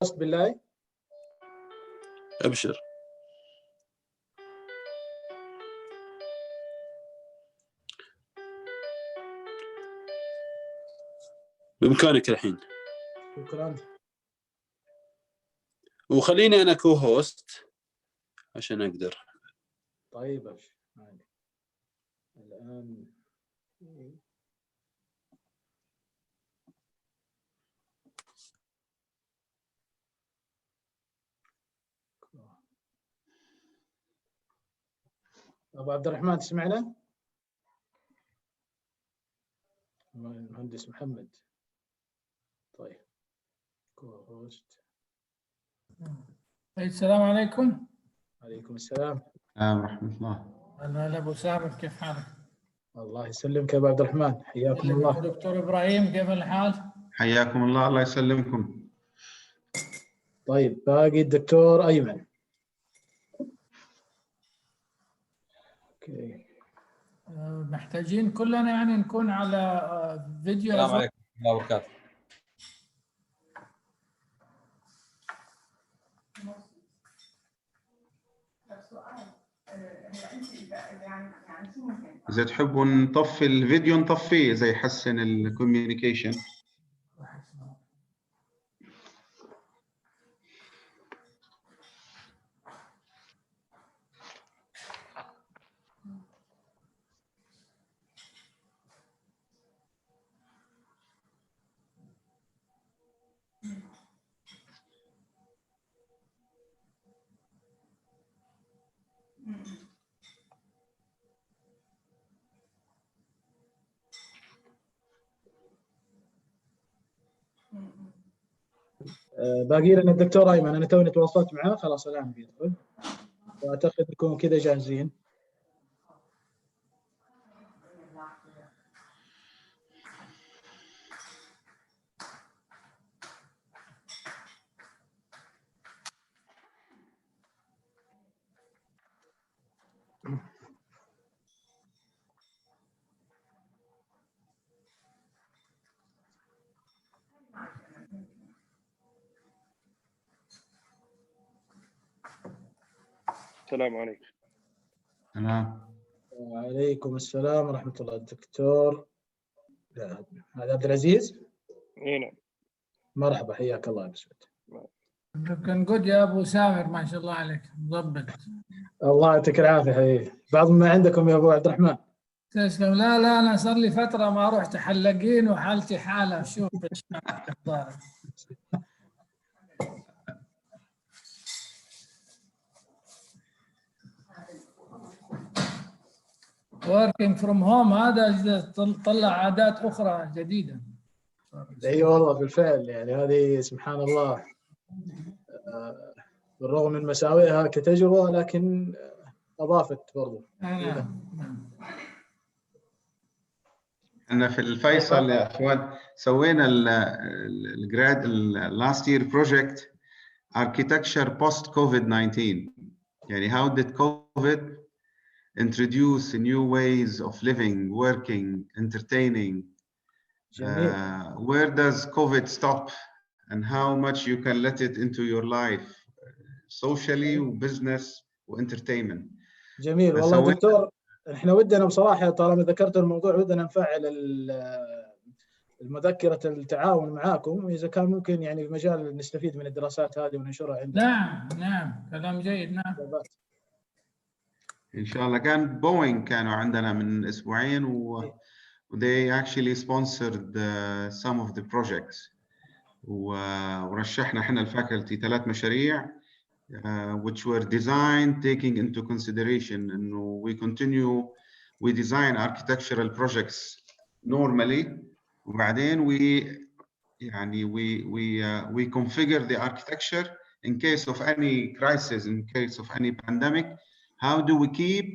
هوست بالله؟ ابشر. بإمكانك الحين. شكرا. وخليني أنا كو هوست عشان أقدر. طيب أبشر. الآن أبو عبد الرحمن تسمعنا؟ المهندس محمد. طيب كو-هوست. السلام عليكم. عليكم السلام. ورحمة الله. أنا أبو سامر، كيف حالك؟ الله يسلمك يا أبو عبد الرحمن، حياكم الله. دكتور إبراهيم كيف الحال؟ حياكم الله، الله يسلمكم. طيب باقي الدكتور أيمن. اوكي. محتاجين كلنا يعني نكون على فيديو. السلام عليكم ورحمة الله وبركاته. إذا تحبوا نطفي الفيديو نطفيه إذا يحسن الكوميونيكيشن. باقي لنا الدكتور أيمن، أنا توني تواصلت معاه خلاص الآن بيدخل، وأعتقد نكون كذا جاهزين. السلام عليكم. تمام. وعليكم السلام ورحمة الله. الدكتور هذا عبد العزيز. اي نعم. مرحبا، حياك الله. بسعود. كان جود يا أبو سامر، ما شاء الله عليك مضبط. الله يعطيك العافية حبيبي. بعض ما عندكم يا أبو عبد الرحمن. تسلم. لا أنا صار لي فترة ما رحت حلقين وحالتي حالة. شوف working from home هذا طلع عادات أخرى جديدة. اي والله بالفعل، يعني هذه سبحان الله بالرغم من مساوئها كتجربة لكن أضافت برضو. احنا في الفيصل يا اخوان سوينا الجراد last year project architecture post COVID-19. يعني how did COVID introduce new ways of living, working, entertaining. Where does COVID stop and how much you can let it into your life socially وbusiness وentertainment. جميل والله دكتور. احنا ودنا بصراحة طالما ذكرت الموضوع ودنا نفعل المذكرة التعاون معاكم، وإذا كان ممكن يعني المجال نستفيد من الدراسات هذه وننشرها عندنا. نعم كلام جيد. نعم إن شاء الله. كان بوينغ كانوا عندنا من أسبوعين they actually sponsored some of the projects ورشحنا احنا الفاكولتي 3 مشاريع which were designed taking into consideration انه we design architectural projects normally وبعدين we configure the architecture in case of any crisis, in case of any pandemic. How do we keep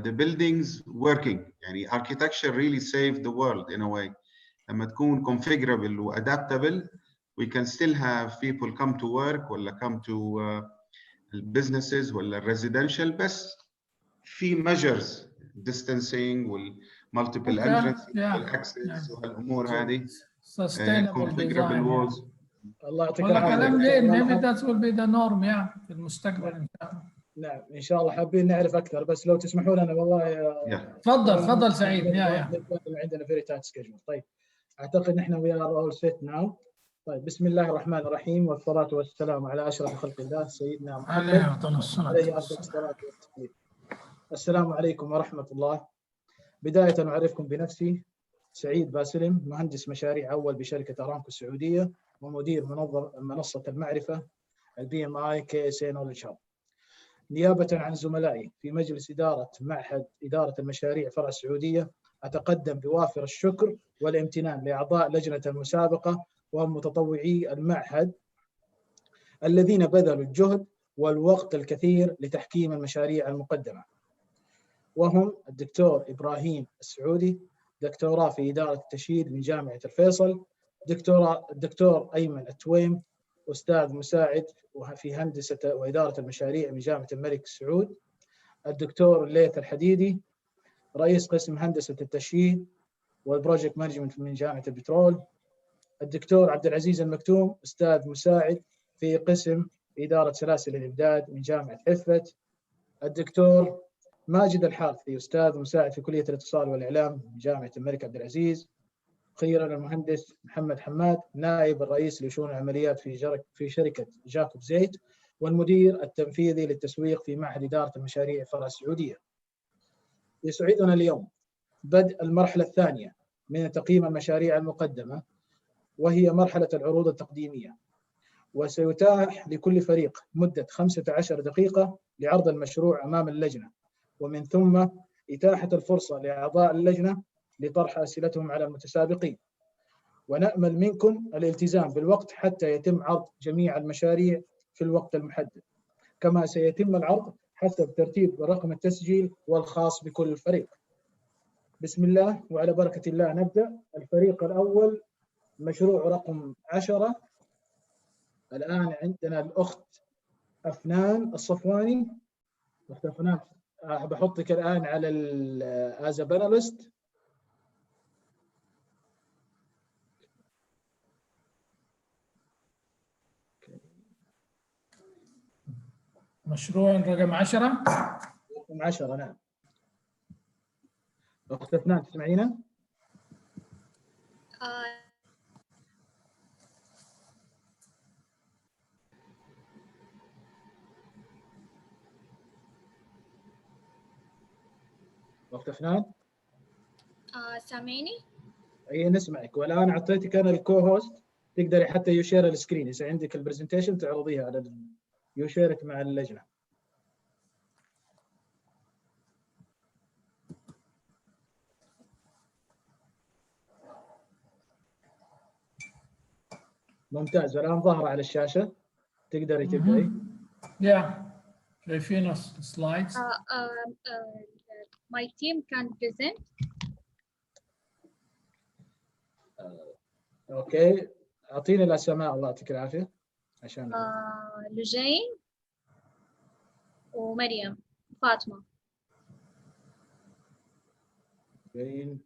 the buildings working? يعني architecture really saved the world in a way. لما تكون configurable و adaptable, we can still have people come to work ولا come to businesses ولا residential بس في measures distancing وال multiple entrances وال access وهالأمور هذه. sustainable configurable walls. الله يعطيك والله العافيه. كلام لين maybe that will be the norm يعني في المستقبل إن شاء الله. نعم ان شاء الله حابين نعرف اكثر، بس لو تسمحوا لنا والله تفضل سعيد. عندنا فيري تايت سكيجول. طيب اعتقد نحن وي ار اول سيت ناو. طيب بسم الله الرحمن الرحيم، والصلاه والسلام على اشرف خلق الله سيدنا محمد عليه افضل الصلاه والتسليم. السلام عليكم ورحمه الله. بدايه اعرفكم بنفسي، سعيد باسلم، مهندس مشاريع اول بشركه ارامكو السعوديه، ومدير منصه المعرفه البي ام اي كي اس اي نولج هاب. نيابة عن زملائي في مجلس إدارة معهد إدارة المشاريع فرع السعودية، أتقدم بوافر الشكر والامتنان لأعضاء لجنة المسابقة وهم متطوعي المعهد الذين بذلوا الجهد والوقت الكثير لتحكيم المشاريع المقدمة، وهم الدكتور إبراهيم السعودي، دكتوراه في إدارة التشييد من جامعة الفيصل، الدكتور أيمن التويم، أستاذ مساعد في هندسة وإدارة المشاريع من جامعة الملك سعود، الدكتور ليث الحديدي، رئيس قسم هندسة التشييد والبروجكت مانجمنت من جامعة البترول، الدكتور عبد العزيز المكتوم، أستاذ مساعد في قسم إدارة سلاسل الإمداد من جامعة حفت، الدكتور ماجد الحارثي، أستاذ مساعد في كلية الاتصال والإعلام من جامعة الملك عبد العزيز. أخيرا المهندس محمد حماد، نائب الرئيس لشؤون العمليات في شركة جاكوب زيت، والمدير التنفيذي للتسويق في معهد إدارة المشاريع فرع السعودية. يسعدنا اليوم بدء المرحلة الثانية من تقييم المشاريع المقدمة، وهي مرحلة العروض التقديمية، وسيتاح لكل فريق مدة 15 دقيقة لعرض المشروع أمام اللجنة، ومن ثم إتاحة الفرصة لأعضاء اللجنة لطرح أسئلتهم على المتسابقين. ونأمل منكم الالتزام بالوقت حتى يتم عرض جميع المشاريع في الوقت المحدد، كما سيتم العرض حسب ترتيب رقم التسجيل والخاص بكل فريق. بسم الله وعلى بركة الله نبدأ. الفريق الأول مشروع رقم 10. الآن عندنا الأخت أفنان الصفواني. أخت أفنان بحطك الآن على as a panelist. مشروع رقم 10. رقم 10 نعم. أخت أفنان تسمعينا؟ أخت أفنان؟ سامعني؟ أي نسمعك، والآن أعطيتك أنا الكو هوست، تقدري حتى يشير السكرين إذا عندك البرزنتيشن تعرضيها على يشيرك مع اللجنة. ممتاز، الآن ظاهرة على الشاشة، تقدري تبدأي. شايفين السلايدز. My team can present. أوكي، أعطيني الأسماء الله يعطيك العافية عشان لجين ومريم فاطمة. بين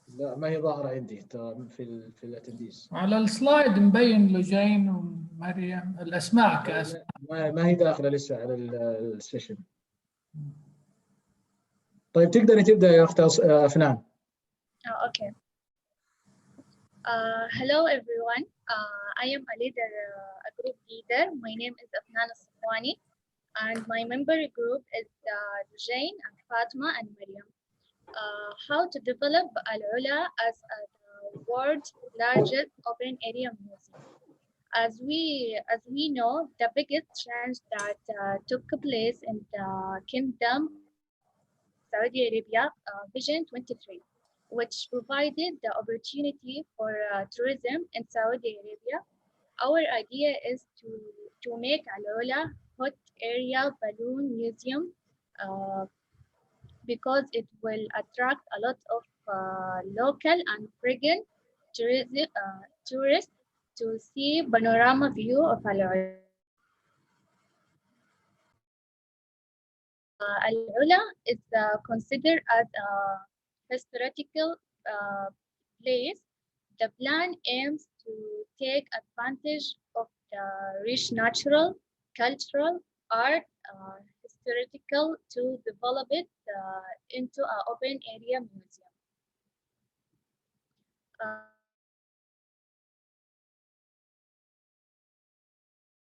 لا ما هي ظاهرة عندي ترى في الاتنديس. على السلايد مبين لجين ومريم الأسماء كأسماء. ما هي داخلة لسه على السيشن. طيب تقدري تبدأ يا أخت أفنان. Okay. Hello everyone. I am a group leader. My name is Afnan Al-Safwani, and my member group is Jane and Fatma and Maryam. How to develop Al-Ula as the world's largest open area museum. As we know, the biggest change that took place in the Kingdom Saudi Arabia Vision 23, which provided the opportunity for tourism in Saudi Arabia. Our idea is to make Al-Ula hot area balloon museum because it will attract a lot of local and foreign tourists to see panorama view of Al-Ula. Al-Ula is considered as a historical place The plan aims to take advantage of the rich natural, cultural, art, historical to develop it into an open area museum.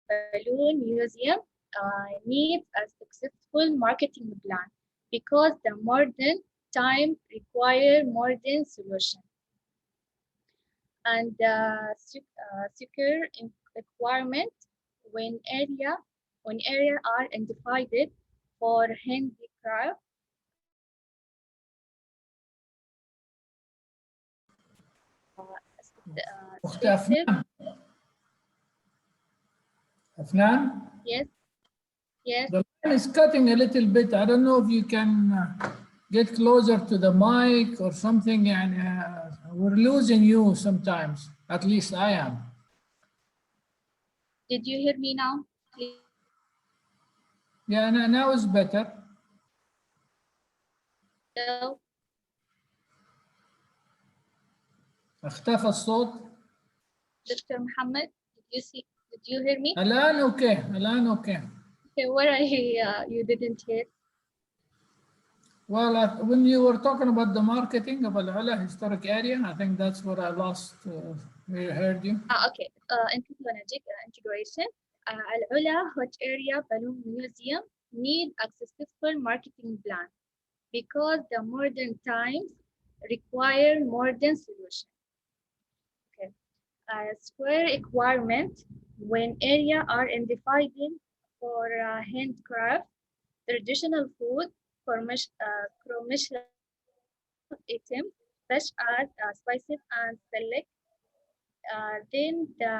Balloon Museum needs a successful marketing plan because the modern time requires modern solution. And secure requirement when area are identified for handicraft. أخت أفنان. أفنان? Yes. Yes. The line is cutting a little bit. I don't know if you can get closer to the mic or something. And we're losing you sometimes. At least I am. Did you hear me now? Please. Yeah, now it's better. Hello. اختفى الصوت. Dr. Muhammad, did you hear me? الآن أوكي. الآن أوكي. Okay, what you didn't hear? Well, when you were talking about the marketing of Al-Ula historic area, I think that's what I lost. We heard you. Okay. Technologic integration. Al-Ula Hot Area Balloon Museum need a successful marketing plan because the modern times require modern solutions. Okay. Square requirement when area are identified for handcraft, traditional food, commercial items such as spices and select. Then the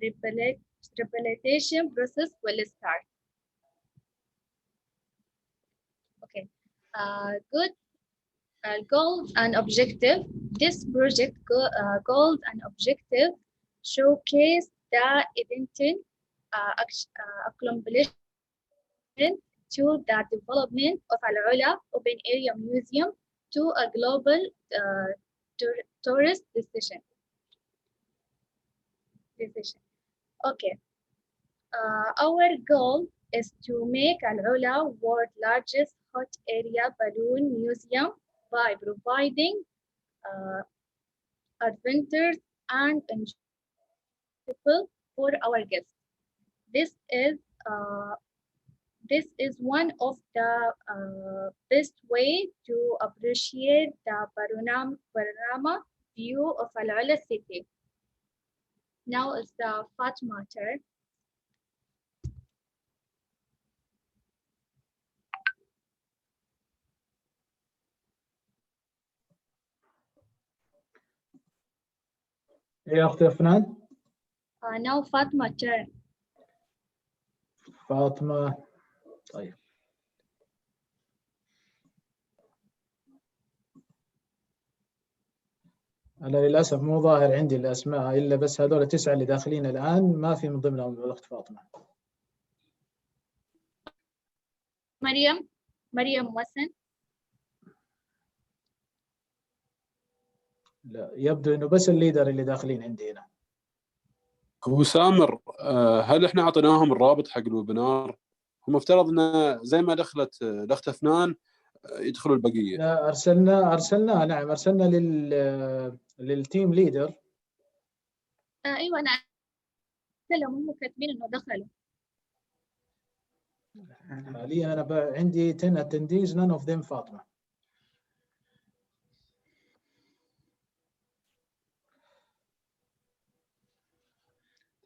rehabilitation process will start. Okay. Good. Goals and objective. This project goals and objective showcase the intended accomplishment to the development of Al-Ula Open Area Museum to a global tourist destination. Okay. Our goal is to make Al-Ula world's largest hot area balloon museum by providing adventures and enjoyable for our guests. This is one of the best way to appreciate the panorama view of Al-Ula city. Now it's the Fatma turn. يا أختي أفنان. Now Fatma turn. فاطمة. طيب. أنا للأسف مو ظاهر عندي الأسماء إلا بس هذول 9 اللي داخلين الآن، ما في من ضمنهم الأخت فاطمة. مريم وسن. لا، يبدو إنه بس الليدر اللي داخلين عندي هنا. هو سامر، هل احنا اعطيناهم الرابط حق الويبينار؟ هم افترض انه زي ما دخلت الاخت افنان يدخلوا البقيه. لا، ارسلنا نعم، ارسلنا للتيم ليدر. ايوه انا ارسلهم، هم كاتبين انه دخلوا. حاليا انا عندي 10 attendees none of them فاطمه.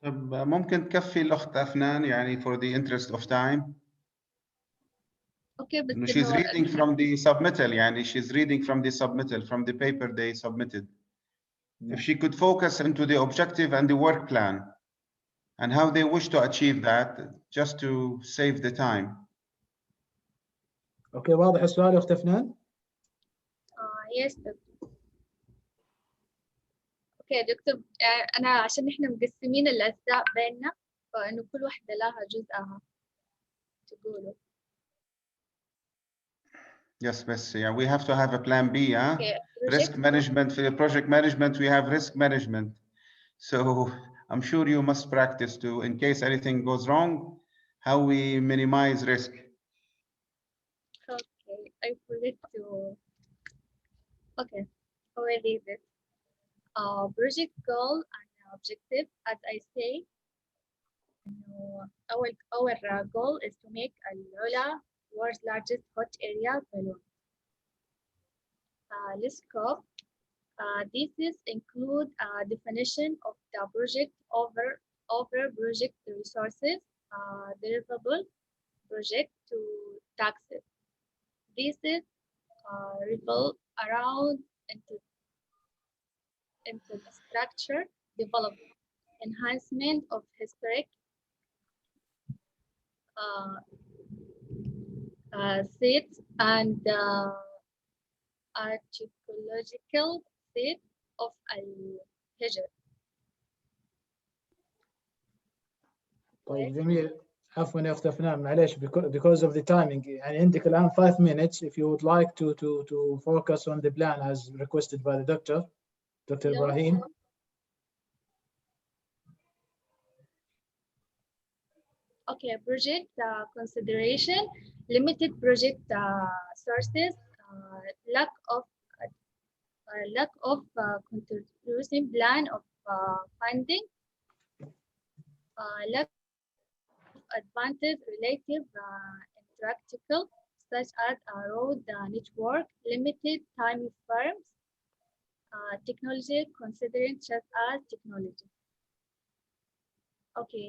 طب ممكن تكفي الأخت أفنان يعني for the interest of time. Okay, but she's reading from the submittal يعني she's reading from the submittal from the paper they submitted. If she could focus into the objective and the work plan and how they wish to achieve that just to save the time. اوكي، واضح السؤال يا اخت افنان؟ yes. اوكي دكتور، انا عشان احنا مقسمين الاجزاء بيننا فانه كل واحده لها جزءها تقوله. Yes, but yeah, we have to have a plan B, huh? Okay, Risk management, for the project management, we have risk management. So I'm sure you must practice to, in case anything goes wrong, how we minimize risk. Okay, I forget to. Okay, I will read it. Project goal and objective, as I say, our goal is to make Al-Ula world's largest hot area balloon. Let's scope. This include a definition of the project over project resources, deliverable project to taxes. This is revolve around infrastructure development, enhancement of historic sites and archaeological site of Al-Hijr. طيب جميل. عفوا يا اخت افنان معليش because of the timing يعني عندك الان 5 minutes if you would like to focus on the plan as requested by the Dr. Ibrahim. Okay, project consideration, limited project sources, lack of conclusive plan of funding, lack of advantage relative impractical, such as a road network, limited time firms, technology considering such as technology. Okay,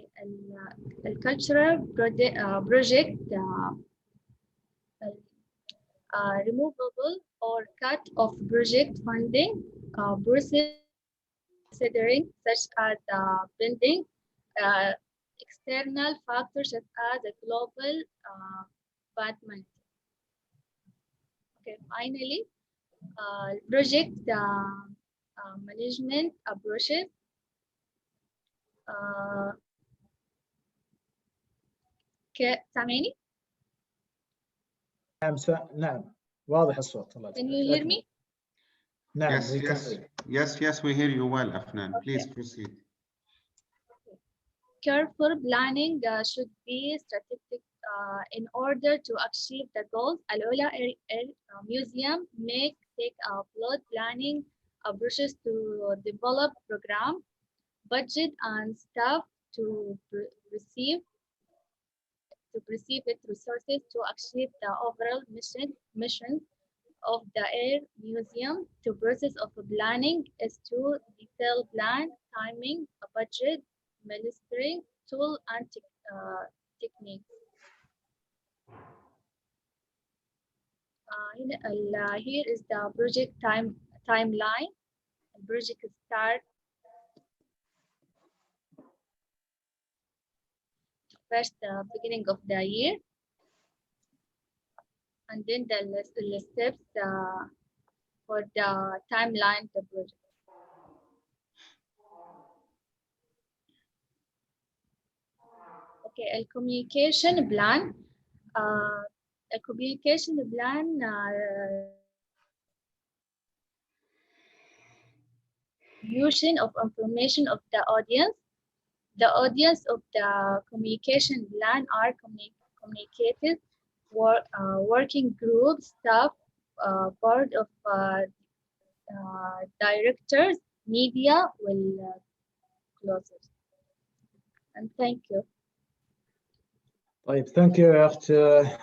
cultural project removable or cut of project funding, considering such as building external factors such as a global environment. Okay, finally, project management approaches. سامعني؟ نعم واضح الصوت الله Can you hear me? نعم Yes, we hear you well, Afnan. Okay. Please proceed. Careful planning should be strategic in order to achieve the goals. Al-Ula Museum may take plot planning approaches to develop program, budget, and staff to receive its resources to achieve the overall mission of the Air Museum. The process of planning is to detail plan, timing, a budget, administering tool and techniques. Here is the project timeline. The project start first the beginning of the year, and then the steps for the timeline of the project. Okay, a communication plan. A communication plan distribution of information of the audience. The audience of the communication plan are communicated working groups, staff, board of directors, media will close it. And thank you. طيب thank you يا أخت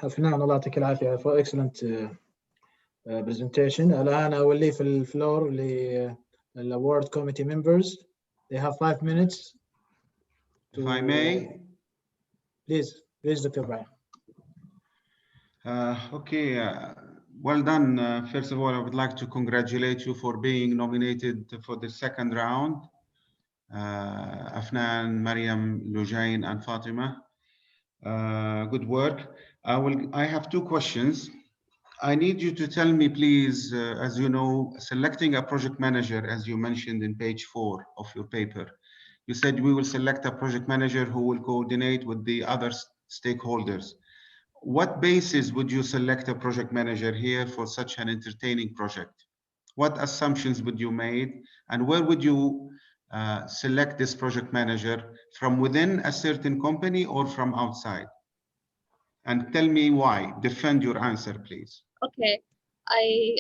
أفنان الله يعطيك العافية for excellent presentation. الآن أولي في الفلور للaward committee members. They have 5 minutes. If I may. Please Dr. Ibrahim. Okay, well done. First of all, I would like to congratulate you for being nominated for the second round. Afnan, Mariam, Lujain, and Fatima. Good work. I have 2 questions. I need you to tell me, please, as you know, selecting a project manager, as you mentioned in page 4 of your paper, you said we will select a project manager who will coordinate with the other stakeholders. what basis would you select a project manager here for such an entertaining project? What assumptions would you make, and where would you select this project manager, from within a certain company or from outside? And tell me why. Defend your answer, please. Okay, I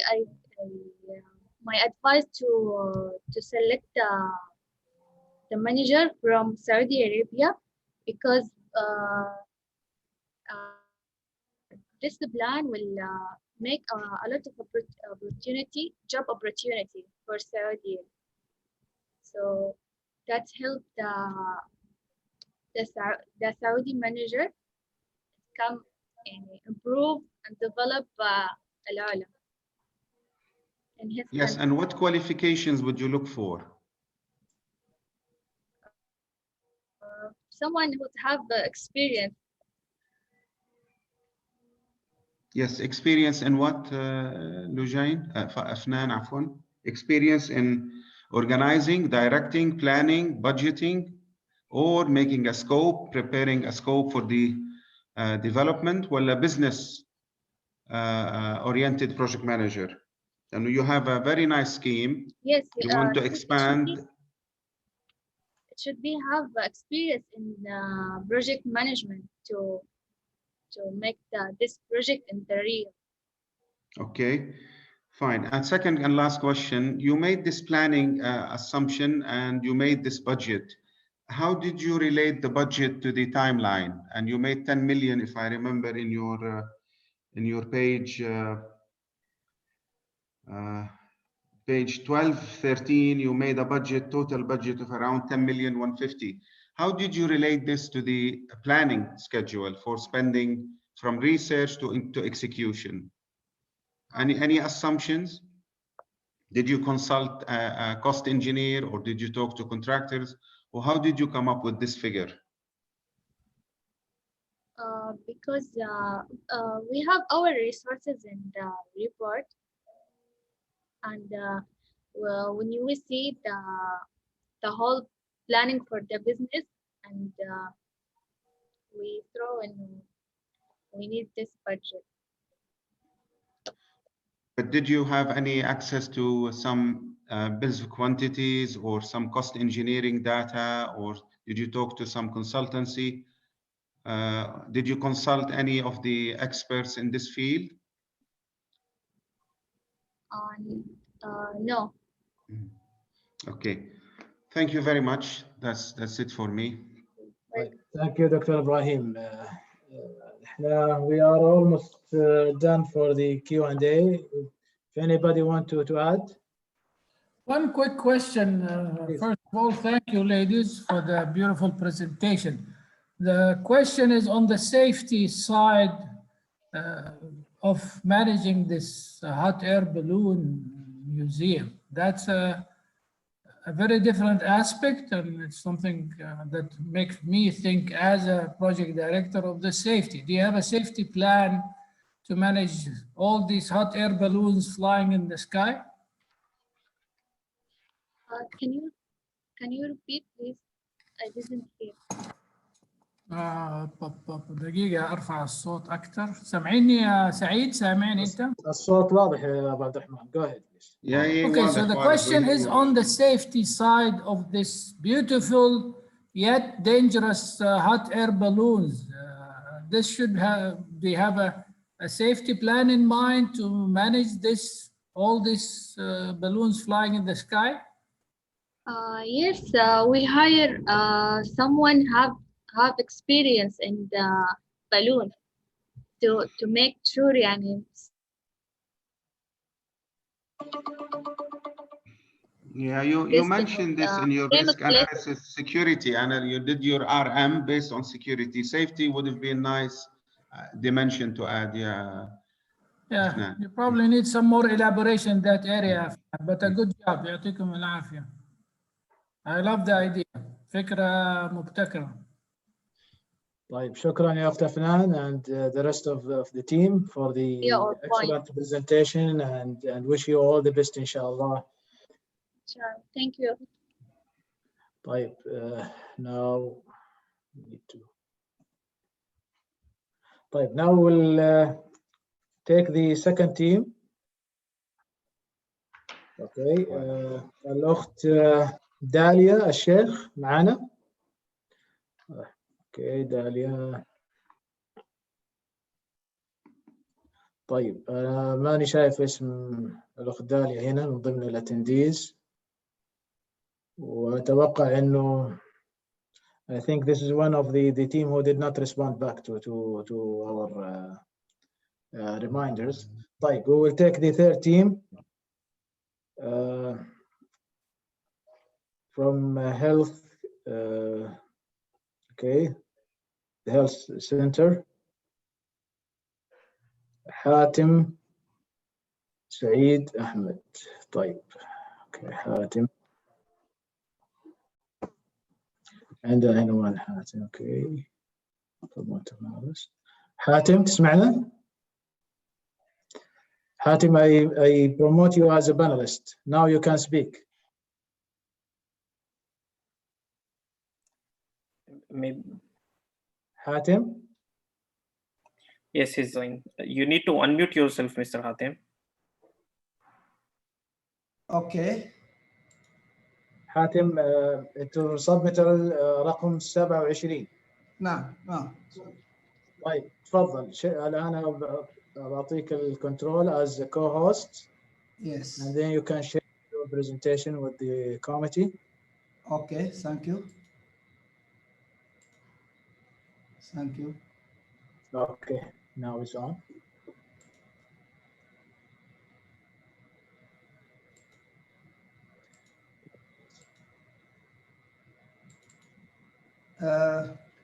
my advice to select the manager from Saudi Arabia, because this plan will make a lot of job opportunity for Saudi. So that helped the Saudi manager come and improve and develop Al-Ula in his Yes, country. and what qualifications would you look for? Someone who have experience. Yes, experience in what, Lujain? Afnan, afwan. Experience in organizing, directing, planning, budgeting, or making a scope, preparing a scope for the development, well, a business oriented project manager. And you have a very nice scheme. Yes, You want to expand. It should be have experience in project management to make this project in the real. Okay, fine. And second and last question, you made this planning assumption and you made this budget. How did you relate the budget to the timeline? And you made 10 million, if I remember, in your page page 12, 13, you made a budget, total budget of around 10 million 150. How did you relate this to the planning schedule for spending from research to execution? Any assumptions? Did you consult a cost engineer, or did you talk to contractors? Or how did you come up with this figure? Because we have our resources in the report, and well, when you see the whole planning for the business, and we throw in, we need this budget. But did you have any access to some bills of quantities or some cost engineering data, or did you talk to some consultancy? Did you consult any of the experts in this field? No. Okay, thank you very much. That's it for me. Thank you, Dr. Ibrahim. We are almost done for the Q&A. If anybody want to add? One quick question. First of all, thank you, ladies, for the beautiful presentation. The question is on the safety side of managing this hot air balloon museum. That's a very different aspect, and it's something that makes me think as a project director of the safety. Do you have a safety plan to manage all these hot air balloons flying in the sky? Can you repeat, please? I didn't hear. دقيقة أرفع الصوت أكثر. سامعني يا سعيد؟ سامعني أنت؟ الصوت واضح يا أبو عبد الرحمن. Go ahead, please. Yeah, okay, so the question is on the safety side of this beautiful yet dangerous hot air balloons. This should have, do you have a safety plan in mind to manage this, all these balloons flying in the sky? Yes, we hire someone have experience in the balloon to make sure, يعني. Yeah, you mentioned this in your risk analysis security, and you did your RM based on security. Safety would have been nice dimension to add. Yeah, you probably need some more elaboration in that area, but a good job. يعطيكم العافية. I love the idea. فكرة مبتكرة. طيب شكرا يا أخت أفنان and the rest of the team for the excellent presentation, and wish you all the best إن شاء الله. Sure. Thank you. طيب now we need to. طيب, now we'll take the second team. Okay, الأخت داليا الشيخ معنا. Okay, داليا. طيب, أنا ماني شايف اسم الأخت داليا هنا من ضمن الاتنديز, وأتوقع إنه I think this is one of the team who did not respond back to our reminders. طيب, we will take the third team from health. Okay, the health center. حاتم سعيد أحمد. طيب, okay, حاتم. عندنا عنوان حاتم. اوكي, حاتم تسمعنا؟ حاتم, I promote you as a panelist. Now you can speak. Maybe. حاتم? Yes, he's doing. You need to unmute yourself, Mr. Hatem. Okay. حاتم, to submit رقم 27. نعم. طيب, تفضل. الآن بعطيك الكنترول as a co-host. Yes. And then you can share your presentation with the committee. Okay, thank you. Thank you. Okay, now it's on.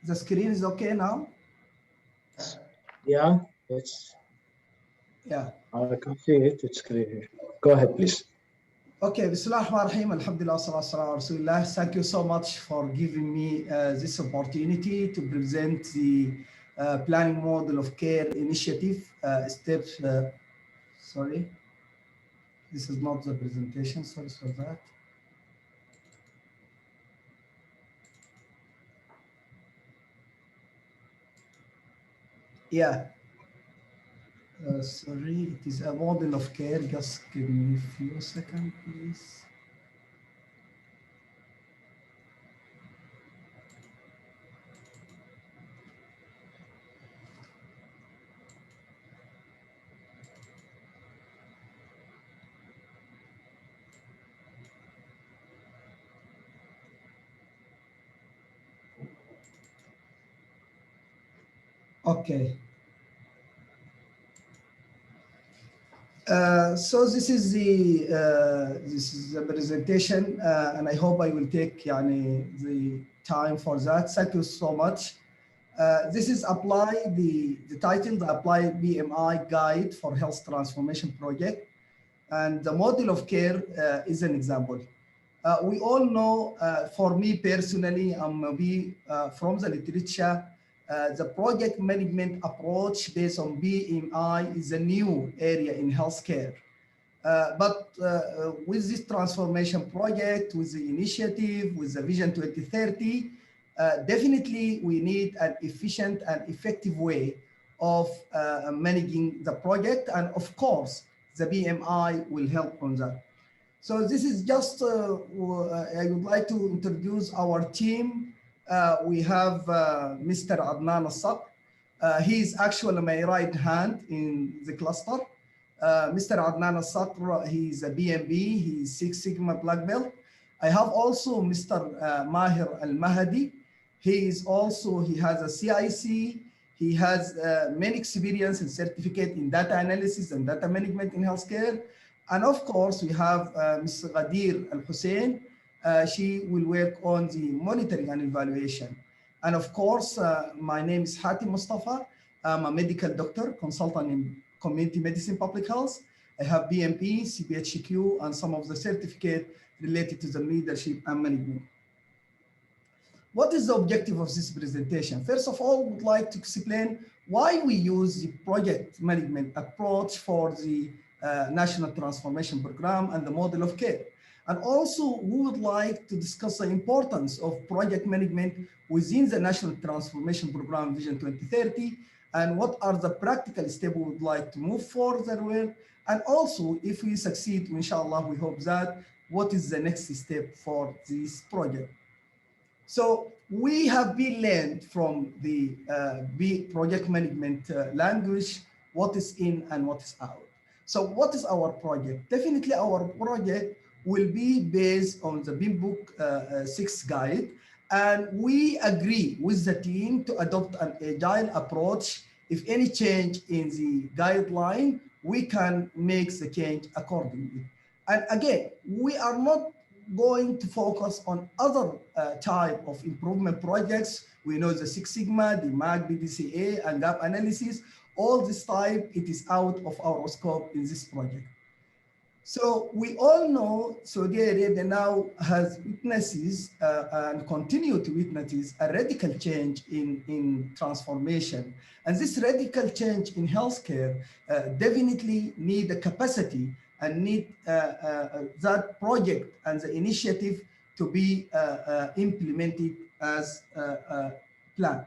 The screen is okay now? Yeah, it's. Yeah. I can see it. It's clear. Go ahead, please. Okay, Bismillah ar-Rahman ar-Rahim, Alhamdulillah, sallallahu alaihi wasallam. Thank you so much for giving me this opportunity to present the planning model of care initiative steps. Sorry, this is not the presentation. Sorry for that. Yeah. Sorry, it is a model of care. Just give me a few seconds, please. Okay. So this is the presentation, and I hope I will take the time for that. Thank you so much. This is the title, the Apply BMI Guide for Health Transformation Project, and the model of care is an example. We all know, for me personally, from the literature, the project management approach based on BMI is a new area in healthcare. But with this transformation project, with the initiative, with the Vision 2030, definitely we need an efficient and effective way of managing the project. And of course, the BMI will help on that. So this is just, I would like to introduce our team. We have Mr. Adnan Al-Saq. He is actually my right hand in the cluster. Mr. Adnan Al-Saq, he is a BMB, he is Six Sigma Black Belt. I have also Mr. Mahir Al-Mahdi. He has a CIC. He has many experience and certificate in data analysis and data management in healthcare. And of course, we have Ms. Ghadir Al-Hussein. She will work on the monitoring and evaluation. And of course, my name is Hatim Mustafa. I'm a medical doctor, consultant in community medicine, public health. I have BMP, CPHQ, and some of the certificate related to the leadership and management. What is the objective of this presentation? First of all, we would like to explain why we use the project management approach for the National Transformation Program and the model of care. And also, we would like to discuss the importance of project management within the National Transformation Program Vision 2030, and what are the practical steps we would like to move further with. And also, if we succeed, inshallah, we hope that, what is the next step for this project? So we have been learned from the project management language, what is in and what is out. So what is our project? Definitely our project will be based on the BIM book 6 guide, and we agree with the team to adopt an agile approach. If any change in the guideline, we can make the change accordingly. And again, we are not going to focus on other type of improvement projects. We know the Six Sigma, the MAG, BDCA, and gap analysis. All this type, it is out of our scope in this project. So we all know Saudi Arabia now has witnesses and continue to witness a radical change in transformation. And this radical change in healthcare definitely need a capacity and need that project and the initiative to be implemented as planned.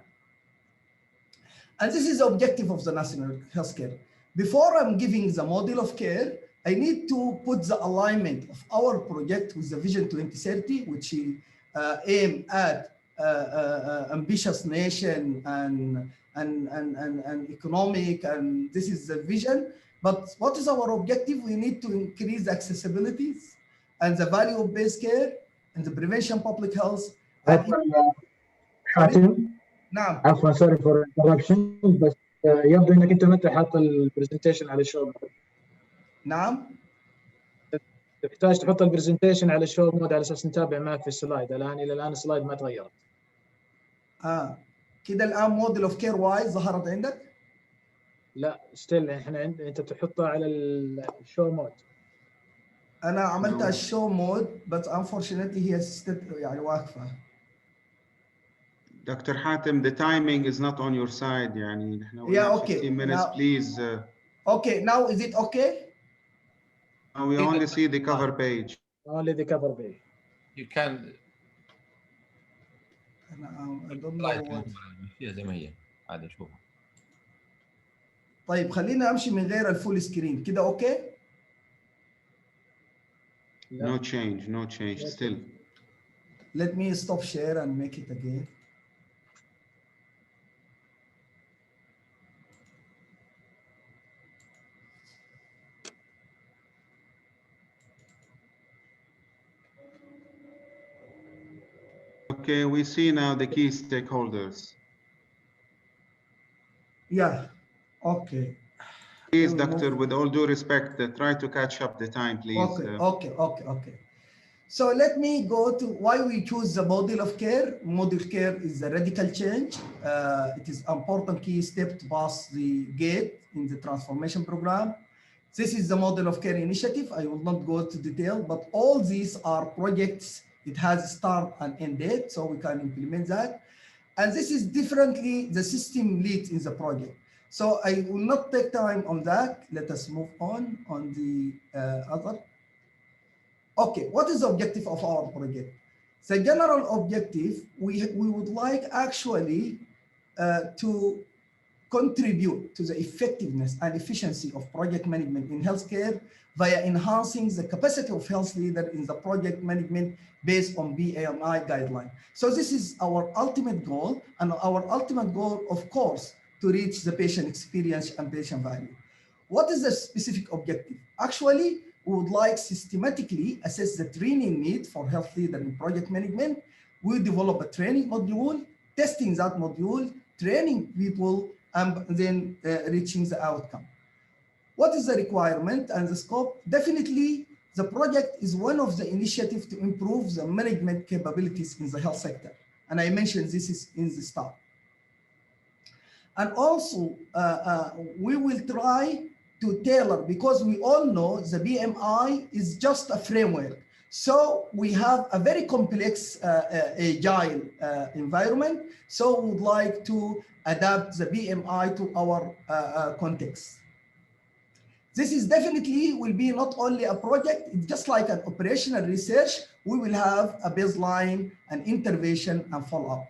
And this is the objective of the national healthcare. Before I'm giving the model of care, I need to put the alignment of our project with the Vision 2030, which aim at ambitious nation and economic, and this is the vision. But what is our objective? We need to increase accessibilities and the value of base care and the prevention public health. نعم عفوا سوري فور انتربشن بس يبدو انك انت ما انت حاط البرزنتيشن على الشو مود. نعم تحتاج تحط البرزنتيشن على الشو مود على اساس نتابع معك في السلايد. الى الان السلايد ما تغيرت. كده الان موديل اوف كير واي ظهرت عندك؟ لا ستيل احنا انت تحطها على الشو مود. انا عملتها الشو مود بس unfortunately هي يعني واقفه. Dr. Hatem, the timing is not on your side. يعني نحن yeah, okay. 15 minutes, now, please. Okay, now is it okay? Now we only see the cover page. Only the cover page. You can. I don't know what. فيها زي ما هي عادي نشوفها. طيب خلينا امشي من غير الفول سكرين كده اوكي؟ No change, no change still. Let me stop share and make it again. Okay, we see now the key stakeholders. Yeah, okay. Please, doctor, with all due respect, try to catch up the time, please. Okay. So let me go to why we choose the model of care. Model of care is a radical change. It is an important key step to pass the gate in the transformation program. This is the model of care initiative. I will not go to detail, but all these are projects. It has a start and end date, so we can implement that. And this is differently the system leads in the project. So I will not take time on that. Let us move on the other. Okay, what is the objective of our project? The general objective, we would like actually to contribute to the effectiveness and efficiency of project management in healthcare via enhancing the capacity of health leaders in the project management based on BAMI guideline. So this is our ultimate goal, and our ultimate goal, of course, to reach the patient experience and patient value. What is the specific objective? Actually, we would like systematically assess the training need for health leader in project management. We develop a training module, testing that module, training people, and then reaching the outcome. What is the requirement and the scope? Definitely, the project is one of the initiatives to improve the management capabilities in the health sector. And I mentioned this is in the start. And also, we will try to tailor, because we all know the BMI is just a framework. So we have a very complex agile environment. So we would like to adapt the BMI to our context. This is definitely will be not only a project, it's just like an operational research. We will have a baseline, an intervention, and follow-up.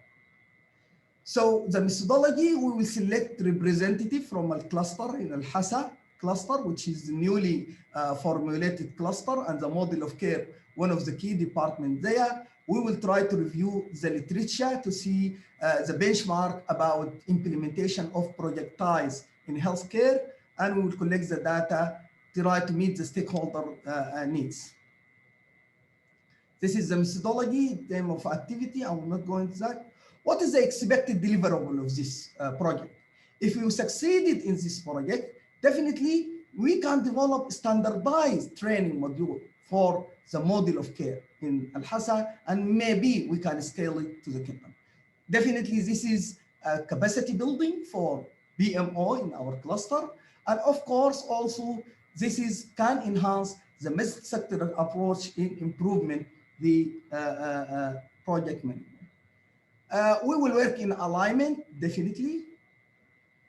So the methodology, we will select representative from a cluster in Al-Hasa cluster, which is the newly formulated cluster, and the model of care, one of the key departments there. We will try to review the literature to see the benchmark about implementation of project ties in healthcare, and we will collect the data to try to meet the stakeholder needs. This is the methodology in terms of activity. I will not go into that. What is the expected deliverable of this project? If you succeeded in this project, definitely we can develop standardized training module for the model of care in Al-Hasa, and maybe we can scale it to the kingdom. Definitely this is a capacity building for BMO in our cluster. And of course, also this can enhance the multi-sector approach in improvement the project management. We will work in alignment, definitely.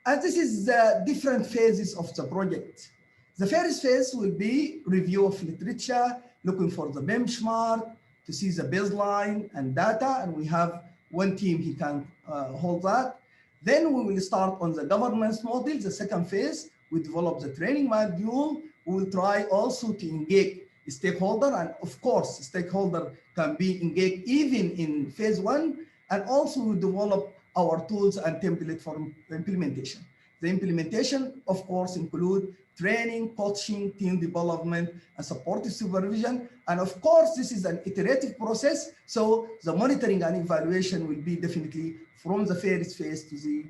And this is the different phases of the project. The first phase will be review of literature, looking for the benchmark, to see the baseline and data, and we have one team who can hold that. Then we will start on the governance model. The second phase, we develop the training module. We will try also to engage stakeholder, and of course, stakeholder can be engaged even in phase one, and also we develop our tools and template for implementation. The implementation, of course, include training, coaching, team development, and supportive supervision. And of course, this is an iterative process. So the monitoring and evaluation will be definitely from the first phase to the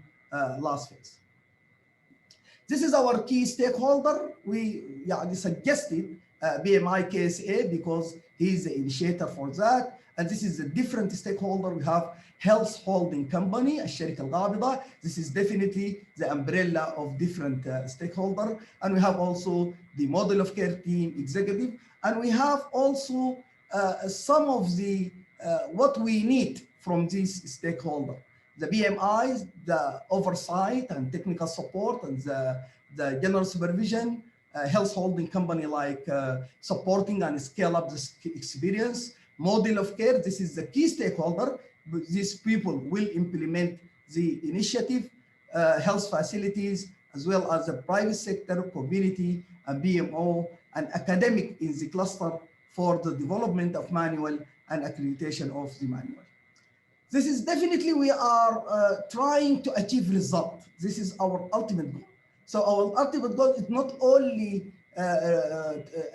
last phase. This is our key stakeholder. We suggested BMI KSA because he's the initiator for that. And this is a different stakeholder. We have Health Holding Company, الشركة القابضة. This is definitely the umbrella of different stakeholders. And we have also the model of care team executive. And we have also some of the what we need from these stakeholders. The BMIs, the oversight and technical support, and the general supervision, health holding company like supporting and scale up the experience. Model of care, this is the key stakeholder. These people will implement the initiative, health facilities, as well as the private sector, community, and BMO, and academic in the cluster for the development of manual and accreditation of the manual. This is definitely, we are trying to achieve result. This is our ultimate goal. So our ultimate goal is not only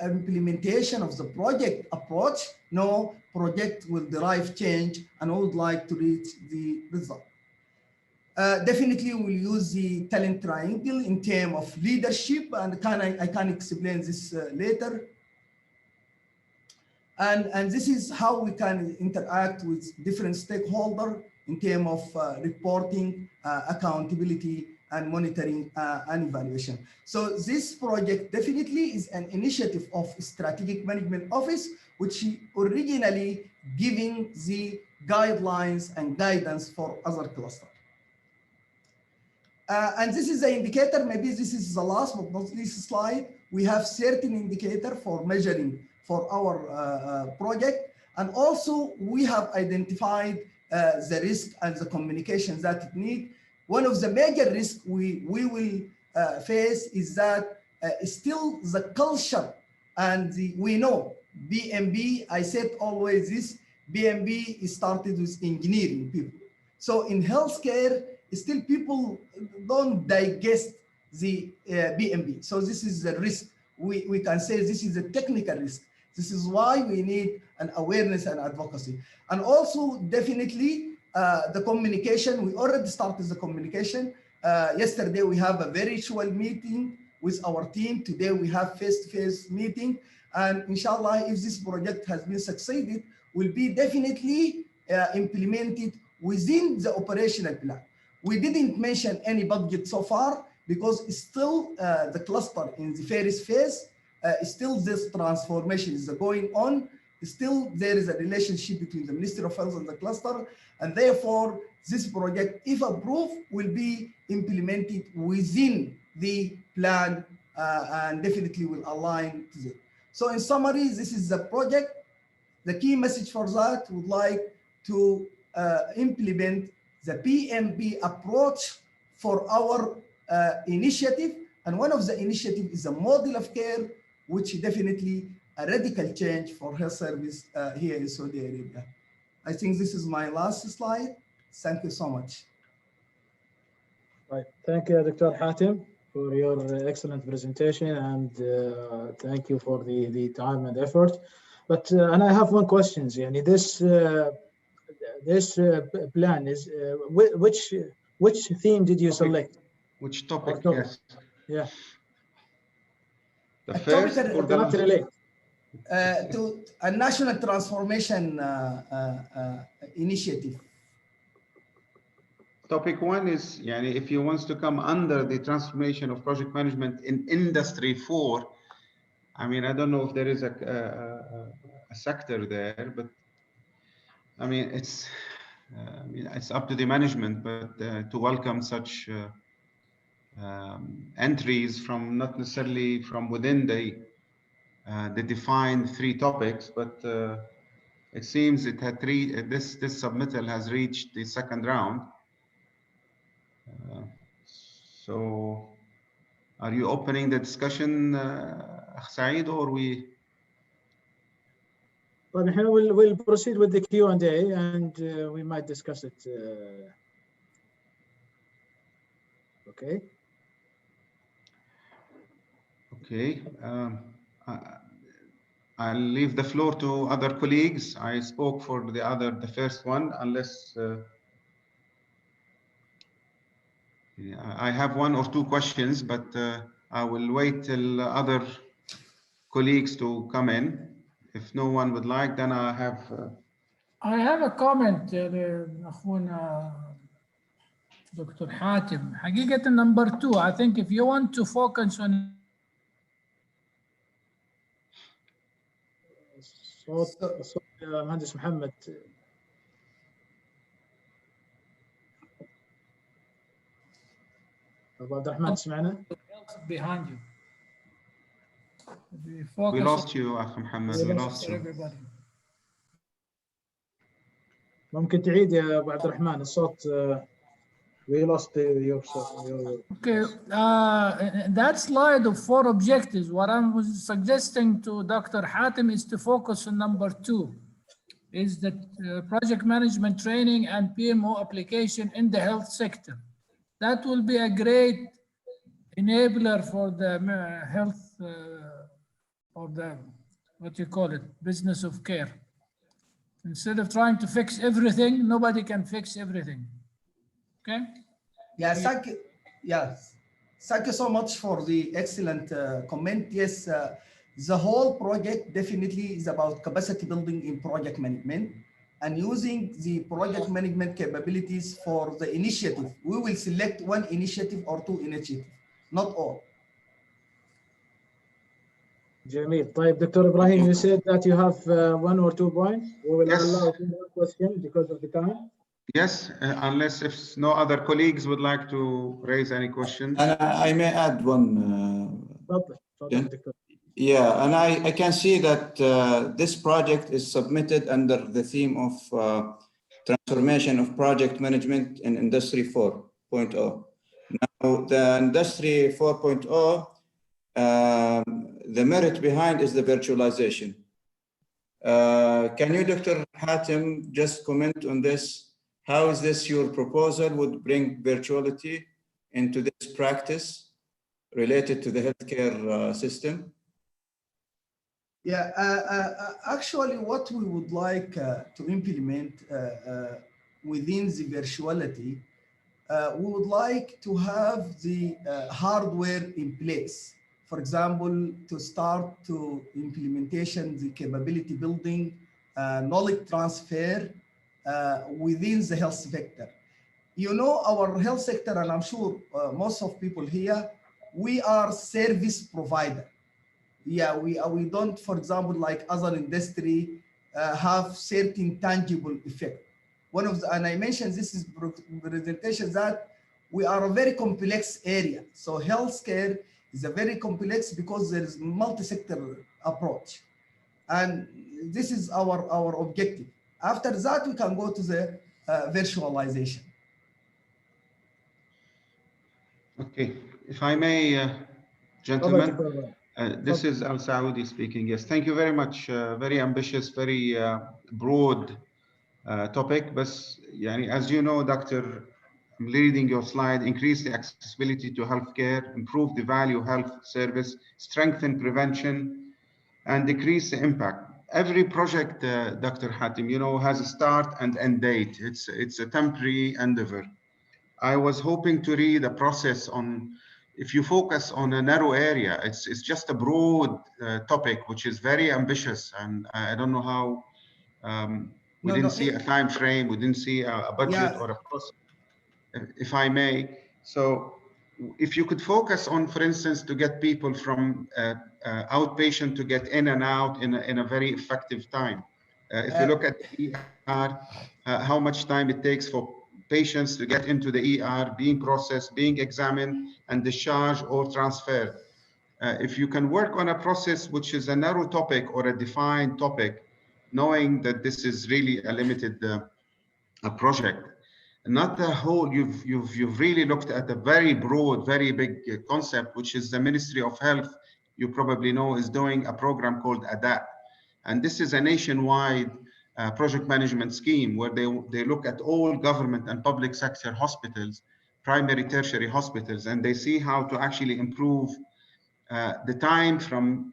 implementation of the project approach. No, project will derive change, and I would like to reach the result. Definitely we'll use the talent triangle in terms of leadership, and I can explain this later. And this is how we can interact with different stakeholders in terms of reporting, accountability, and monitoring and evaluation. So this project definitely is an initiative of Strategic Management Office, which originally giving the guidelines and guidance for other clusters. And this is the indicator. Maybe this is the last but not least slide. We have certain indicator for measuring for our project. And also we have identified the risk and the communications that it needs. One of the major risks we will face is that still the culture, and we know BMB, I said always this, BMB started with engineering people. So in healthcare, still people don't digest the BMB. So this is the risk. We can say this is a technical risk. This is why we need an awareness and advocacy. And also definitely the communication, we already started the communication. Yesterday we have a virtual meeting with our team. Today we have face-to-face meeting. And inshallah, if this project has been succeeded, will be definitely implemented within the operational plan. We didn't mention any budget so far because it's still the cluster in the first phase. Still this transformation is going on. Still there is a relationship between the Ministry of Health and the cluster. And therefore, this project, if approved, will be implemented within the plan and definitely will align to it. So in summary, this is the project. The key message for that would like to implement the PMP approach for our initiative. And one of the initiatives is a model of care, which definitely a radical change for health service here in Saudi Arabia. I think this is my last slide. Thank you so much. Right. Thank you, Dr. Hatem, for your excellent presentation, and thank you for the time and effort. But and I have one question. Yani this plan is which theme did you select? Which topic? Topic. Yes. Yeah. The first or the last? Relate. To a national transformation initiative. Topic 1 is, yani, if you want to come under the transformation of project management in industry 4, I mean, I don't know if there is a sector there, but I mean, it's up to the management, but to welcome such entries from not necessarily from within the defined 3 topics, but it seems it had this submittal has reached the 2nd round. So are you opening the discussion, Saeed, or we? Well, we'll proceed with the Q&A, and we might discuss it. Okay. Okay. I'll leave the floor to other colleagues. I spoke for the first one, unless I have 1 or 2 questions, but I will wait till other colleagues to come in. If no one would like, then I have. I have a comment لأخونا Dr. Hatem. حقيقة number 2, I think if you want to focus on صوت مهندس محمد. أبو عبد الرحمن تسمعنا؟ behind you. We lost you, Akh Muhammad. We lost you. Everybody. ممكن تعيد يا أبو عبد الرحمن الصوت. We lost your. Okay, that slide of 4 objectives, what I was suggesting to Dr. Hatem is to focus on number 2, is the project management training and PMO application in the health sector. That will be a great enabler for the health, or the, what you call it, business of care. Instead of trying to fix everything, nobody can fix everything. Okay? Yeah, thank you. Yes, thank you so much for the excellent comment. Yes, the whole project definitely is about capacity building in project management and using the project management capabilities for the initiative. We will select 1 initiative or 2 initiatives, not all. جميل. طيب Dr. Ibrahim, you said that you have 1 or 2 points. We will Yes. allow 1 question because of the time. Yes, unless if no other colleagues would like to raise any questions. I may add one. Yeah, and I can see that this project is submitted under the theme of transformation of project management in Industry 4.0. Now, the Industry 4.0, the merit behind is the virtualization. Can you, Dr. Hatem, just comment on this? How is this your proposal would bring virtuality into this practice related to the healthcare system? Yeah, actually what we would like to implement within the virtuality, we would like to have the hardware in place. For example, to start to implementation, the capability building, knowledge transfer within the health sector. You know, our health sector, and I'm sure most of people here, we are service provider. Yeah, we don't, for example, like other industry, have certain tangible effect. One of the, and I mentioned this is presentation, that we are a very complex area. So healthcare is a very complex because there is multi-sector approach. And this is our objective. After that, we can go to the virtualization. Okay, if I may, gentlemen, this is Al Saudi speaking. Yes, thank you very much. Very ambitious, very broad topic. But as you know, Doctor, I'm leading your slide. Increase the accessibility to healthcare, improve the value health service, strengthen prevention, and decrease the impact. Every project, Dr. Hatim, has a start and end date. It's a temporary endeavor. I was hoping to read a process on, if you focus on a narrow area, it's just a broad topic, which is very ambitious. And I don't know how we didn't see a time frame, we didn't see a budget or a process, if I may. So if you could focus on, for instance, to get people from outpatient to get in and out in a very effective time. If you look at the ER, how much time it takes for patients to get into the ER, being processed, being examined, and discharged or transferred. If you can work on a process which is a narrow topic or a defined topic, knowing that this is really a limited a project, not the whole, you've really looked at a very broad, very big concept, which is the Ministry of Health, you probably know, is doing a program called ADAPT. And this is a nationwide project management scheme where they look at all government and public sector hospitals, primary, tertiary hospitals, and they see how to actually improve the time from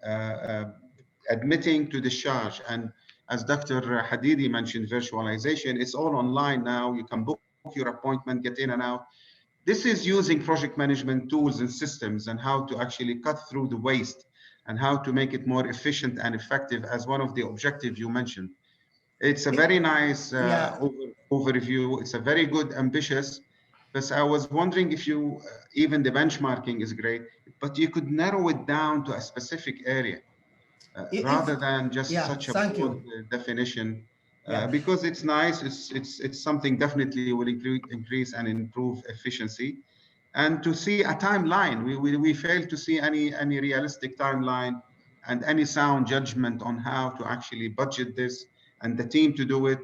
admitting to discharge. And as Dr. Hadidi mentioned, virtualization, it's all online now. You can book your appointment, get in and out. This is using project management tools and systems and how to actually cut through the waste and how to make it more efficient and effective as one of the objectives you mentioned. It's a very nice overview. It's a very good, ambitious, but I was wondering if you, even the benchmarking is great, but you could narrow it down to a specific area rather than just such a broad definition. Because it's nice, it's something definitely will increase and improve efficiency. And to see a timeline, we fail to see any realistic timeline and any sound judgment on how to actually budget this and the team to do it.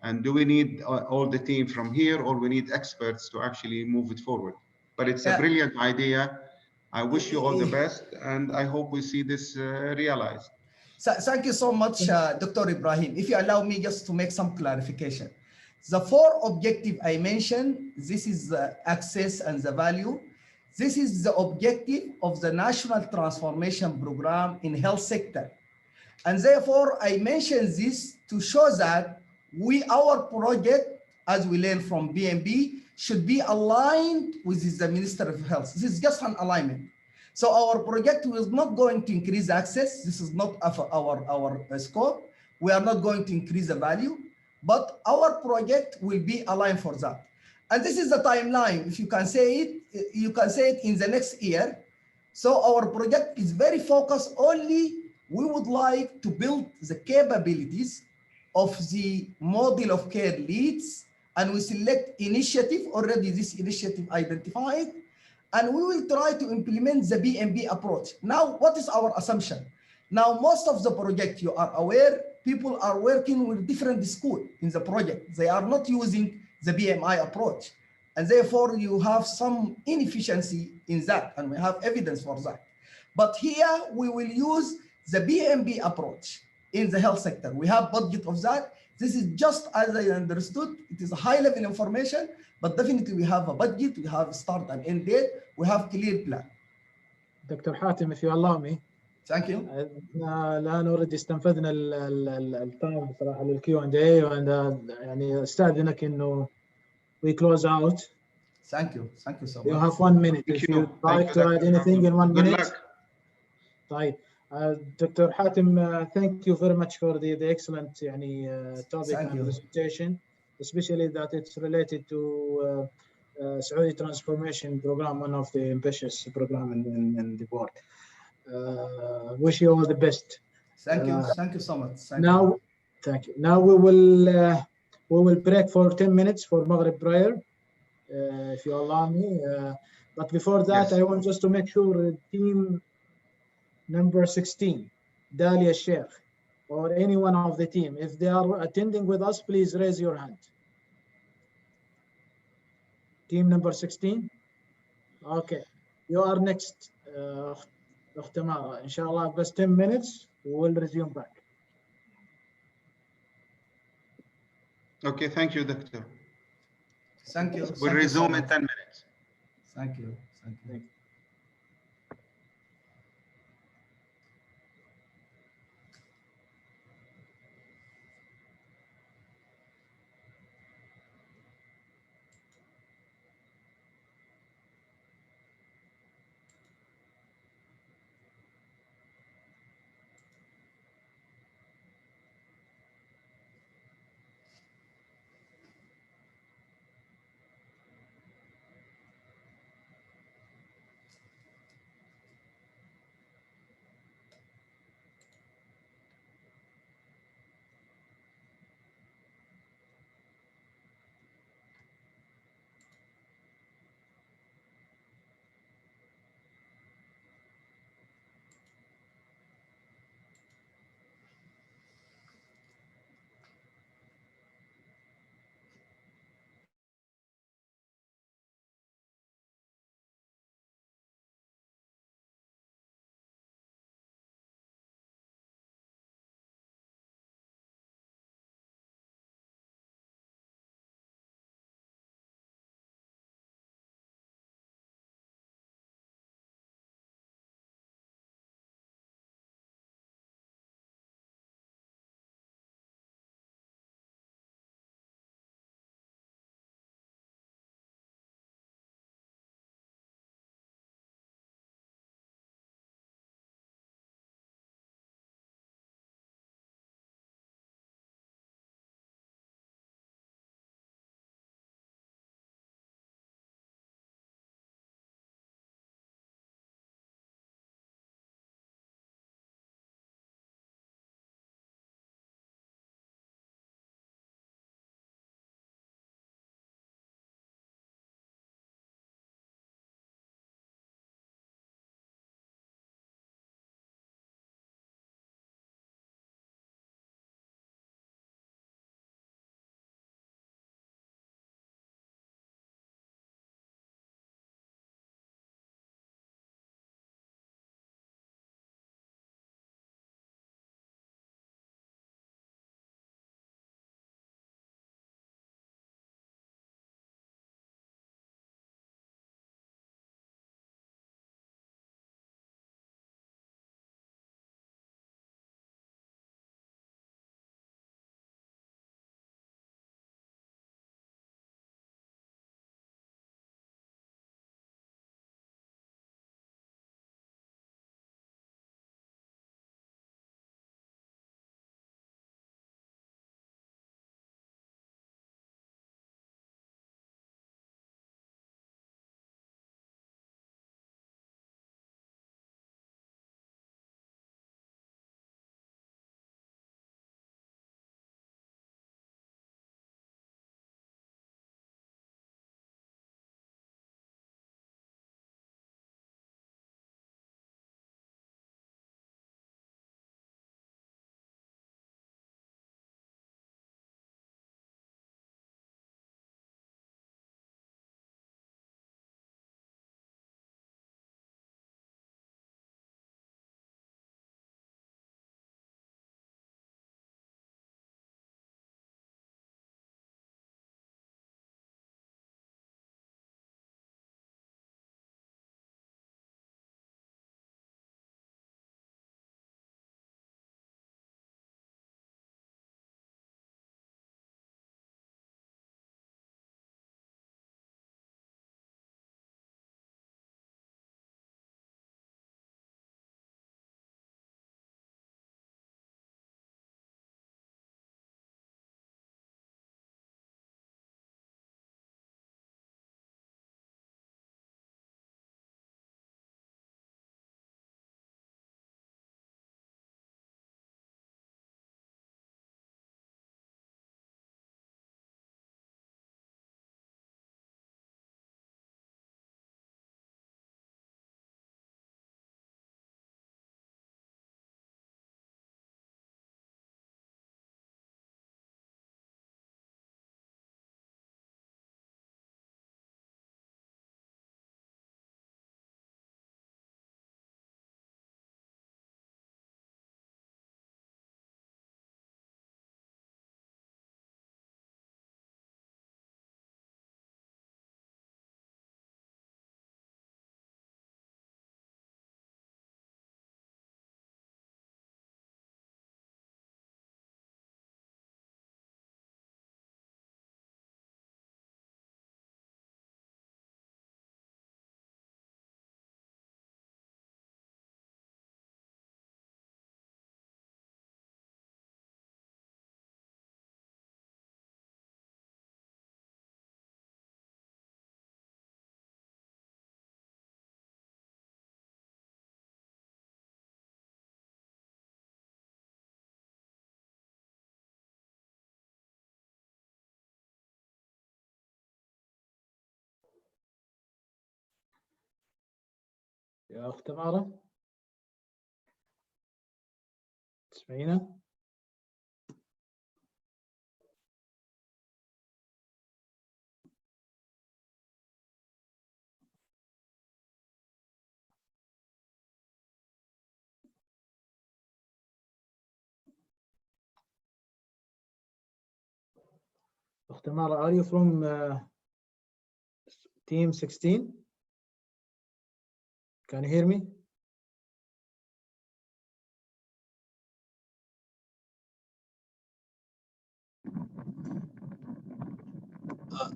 And do we need all the team from here, or we need experts to actually move it forward? But it's a brilliant idea. I wish you all the best, and I hope we see this realized. So, thank you so much, Dr. Ibrahim. If you allow me just to make some clarification. The 4 objectives I mentioned, this is the access and the value. This is the objective of the National Transformation Program in health sector. And therefore, I mentioned this to show that our project, as we learned from BMB, should be aligned with the Minister of Health. This is just an alignment. So our project is not going to increase access. This is not our scope. We are not going to increase the value, but our project will be aligned for that. And this is the timeline. If you can say it, you can say it in the next year. So our project is very focused only. We would like to build the capabilities of the model of care leads, and we select initiative, already this initiative identified, and we will try to implement the BMB approach. Now, what is our assumption? Now, most of the project, you are aware, people are working with different schools in the project. They are not using the BMI approach. And therefore, you have some inefficiency in that, and we have evidence for that. But here, we will use the BMB approach in the health sector. We have budget of that. This is just as I understood, it is a high level information, but definitely we have a budget, we have a start and end date, we have clear plan. Dr. Hatim, if you allow me. Thank you. الآن already استنفذنا التايم بصراحة للQ&A وأنا يعني استأذنك إنه we close out. Thank you so much. You have 1 minute. If you'd like to add anything in 1 minute. Good luck. طيب. Dr. Hatim, thank you very much for the excellent topic and presentation, especially that it's related to Saudi Transformation Program, one of the ambitious program in the world. Wish you all the best. Thank you so much. Thank you. Now we will break for 10 minutes for Maghrib prayer, if you allow me. But before that, I want just to make sure team number 16, Dalia Sheikh, or any one of the team, if they are attending with us, please raise your hand. Team number 16? Okay. You are next, أخت مارا. إن شاء الله بس 10 minutes we'll resume back. Okay, thank you, Doctor. Thank you. We'll Thank you so resume in much. 10 minutes. Thank you. Thank you. Thank you. يا أخت تمارا تسمعينا؟ أخت تمارا, are you from team 16? Can you hear me?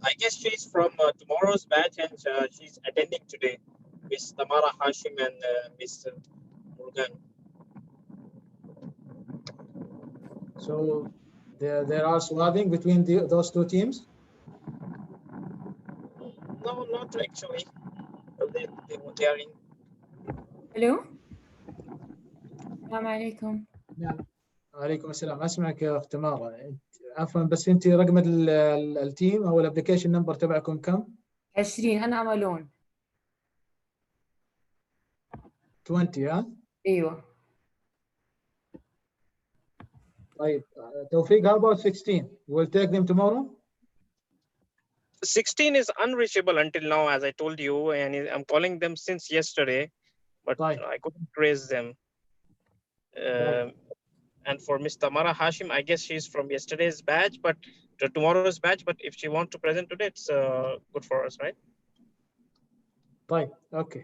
I guess she's from tomorrow's batch and she's attending today. Miss Tamara Hashim and Miss Morgan. So there are swapping between those two teams? No, not actually. They are in. الو السلام عليكم. نعم. وعليكم السلام. اسمعك يا اخت تمارا. عفوا بس انت رقم التيم او الابلكيشن نمبر تبعكم كم؟ 20. انا املون. 20 ها؟ ايوه. طيب توفيق, how about 16? We'll take them tomorrow? 16 is unreachable until now, as I told you, and I'm calling them since yesterday, but I couldn't raise them. And for Miss Tamara Hashim, I guess she's from yesterday's batch, but to tomorrow's batch. But if she wants to present today, it's good for us, right? طيب, okay.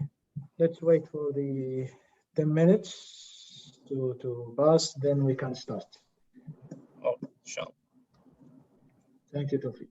Let's wait for the 10 minutes to pass, then we can start. Oh, sure. Thank you, Tawfiq.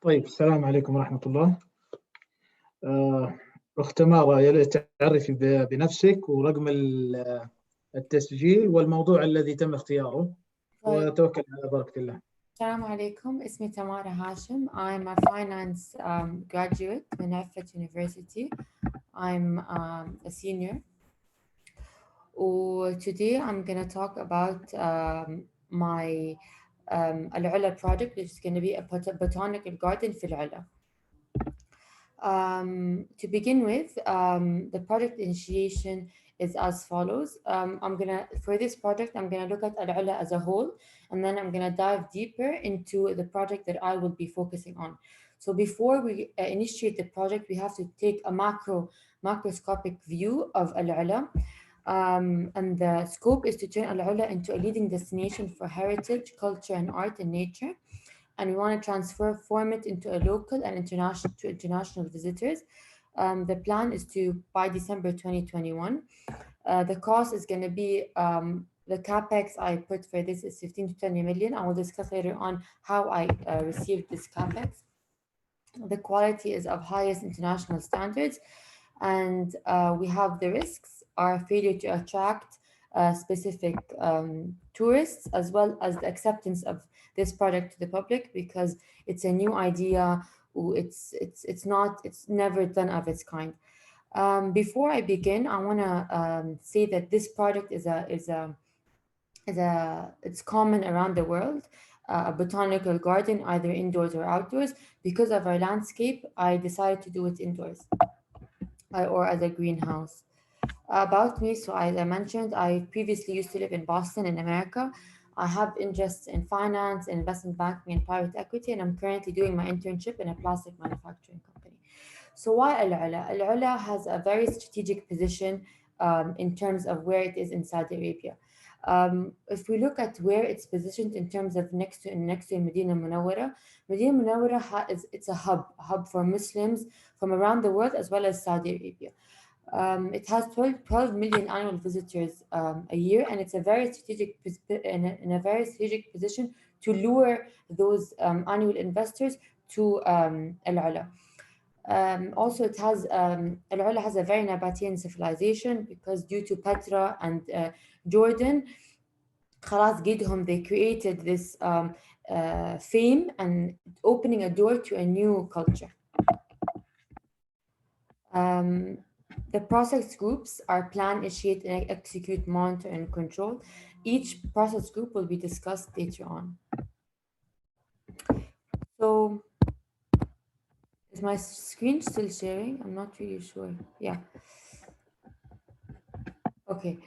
طيب, السلام عليكم ورحمة الله. أخت تمارا, يا ريت تعرفي بنفسك ورقم التسجيل والموضوع الذي تم اختياره, وتوكل على بركة الله. السلام عليكم. اسمي تمارا هاشم. I'm a finance graduate من Nafat University. I'm a senior. Today I'm going to talk about my العلا project, which is going to be a botanical garden في العلا. To begin with, the project initiation is as follows. For this project, I'm gonna look at Al-Ula as a whole, and then I'm gonna dive deeper into the project that I will be focusing on. So before we initiate the project, we have to take a macroscopic view of Al-Ula. And the scope is to turn Al-Ula into a leading destination for heritage, culture, and art and nature. And we want to transform it into a local and international visitors. The plan is to, by December 2021, the cost is going to be, the capex I put for this is 15 to 20 million. I will discuss later on how I received this capex. The quality is of highest international standards, and we have the risks are failure to attract specific tourists, as well as the acceptance of this product to the public, because it's a new idea. It's never done of its kind. Before I begin, I want to say that this product it's common around the world. A botanical garden, either indoors or outdoors. Because of our landscape, I decided to do it indoors or as a greenhouse. About me, so as I mentioned, I previously used to live in Boston in America. I have interests in finance, investment banking, and private equity, and I'm currently doing my internship in a plastic manufacturing company. So why Al-Ula? Al-Ula has a very strategic position in terms of where it is in Saudi Arabia. If we look at where it's positioned in terms of next to Medina Munawwara, it's a hub for Muslims from around the world as well as Saudi Arabia. It has 12 million annual visitors a year, and it's a very strategic in a very strategic position to lure those annual investors to Al-Ula. Also, it has Al-Ula has a very Nabatean civilization, because due to Petra and Jordan, خلاص قيدهم, they created this fame and opening a door to a new culture. The process groups are plan, initiate, and execute, monitor, and control. Each process group will be discussed later on. So, is my screen still sharing? I'm not really sure. Yeah. Okay.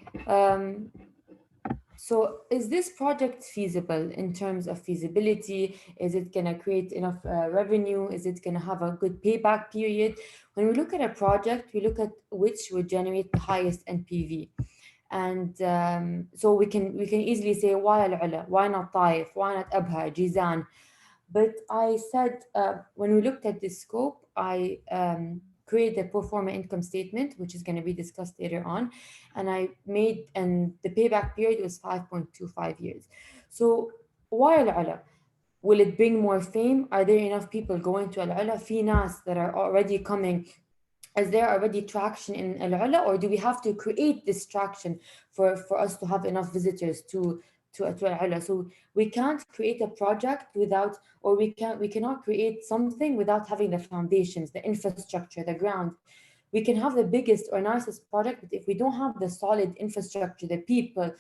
So is this project feasible in terms of feasibility? Is it going to create enough revenue? Is it going to have a good payback period? When we look at a project, we look at which would generate the highest NPV. And so we can easily say, why Al-Ula? Why not Taif? Why not Abha, Jizan? But I said, when we looked at this scope, I create a pro forma income statement, which is going to be discussed later on. And the payback period was 5.25 years. So why Al-Ula? Will it bring more fame? Are there enough people going to Al-Ula? Fi nas that are already coming. Is there already traction in Al-Ula, or do we have to create this traction for us to have enough visitors to Al-Ula? So we can't create a project without, or we cannot create something without having the foundations, the infrastructure, the ground. We can have the biggest or nicest product, but if we don't have the solid infrastructure, the people,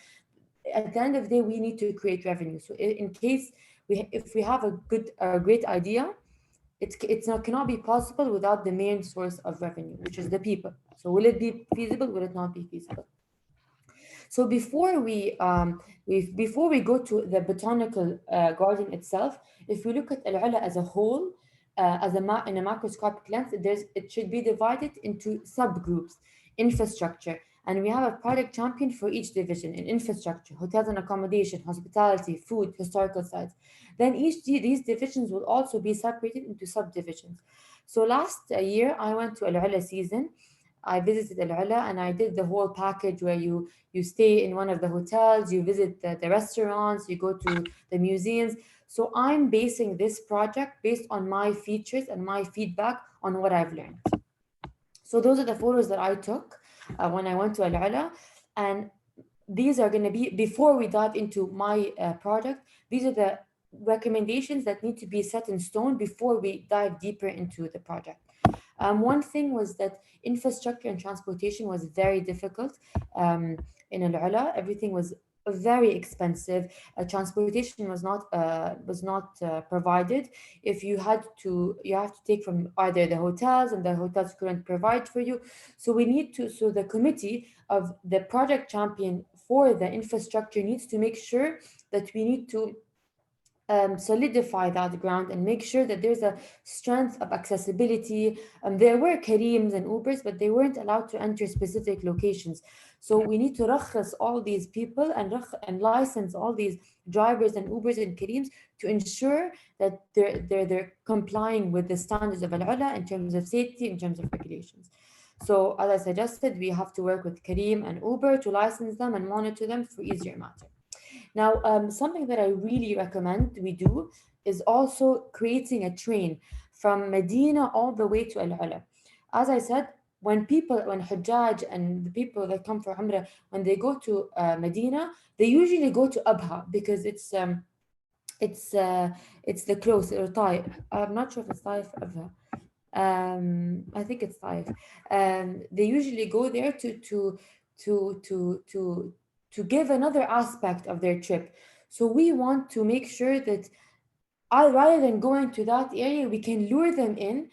at the end of the day, we need to create revenue. So in case if we have a great idea, cannot be possible without the main source of revenue, which is the people. So will it be feasible? Will it not be feasible? So before we go to the botanical garden itself, if we look at Al-Ula as a whole, in a macroscopic lens, it should be divided into subgroups. Infrastructure, and we have a product champion for each division. In infrastructure, hotels and accommodation, hospitality, food, historical sites. Then these divisions will also be separated into subdivisions. So last year, I went to Al-Ula season. I visited Al-Ula and I did the whole package where you stay in one of the hotels, you visit the restaurants, you go to the museums. So I'm basing this project based on my features and my feedback on what I've learned. So those are the photos that I took when I went to Al-Ula. And these are going to be, before we dive into my project, these are the recommendations that need to be set in stone before we dive deeper into the project. One thing was that infrastructure and transportation was very difficult in Al-Ula. Everything was very expensive. Transportation was not provided. If you have to take from either the hotels, and the hotels couldn't provide for you. So the committee of the project champion for the infrastructure needs to make sure that we need to solidify that ground and make sure that there's a strength of accessibility. There were Kareems and Ubers, but they weren't allowed to enter specific locations. So we need to rakhas all these people and license all these drivers and Ubers and Kareems to ensure that they're complying with the standards of Al-Ula in terms of safety, in terms of regulations. So as I suggested, we have to work with Kareem and Uber to license them and monitor them for easier matter. Now, something that I really recommend we do is also creating a train from Medina all the way to Al-Ula. As I said, when Hajjaj and the people that come for Umrah, when they go to Medina, they usually go to Abha because it's the close or Taif. I'm not sure if it's Taif or Abha. I think it's Taif. They usually go there to give another aspect of their trip. So we want to make sure that rather than going to that area, we can lure them in.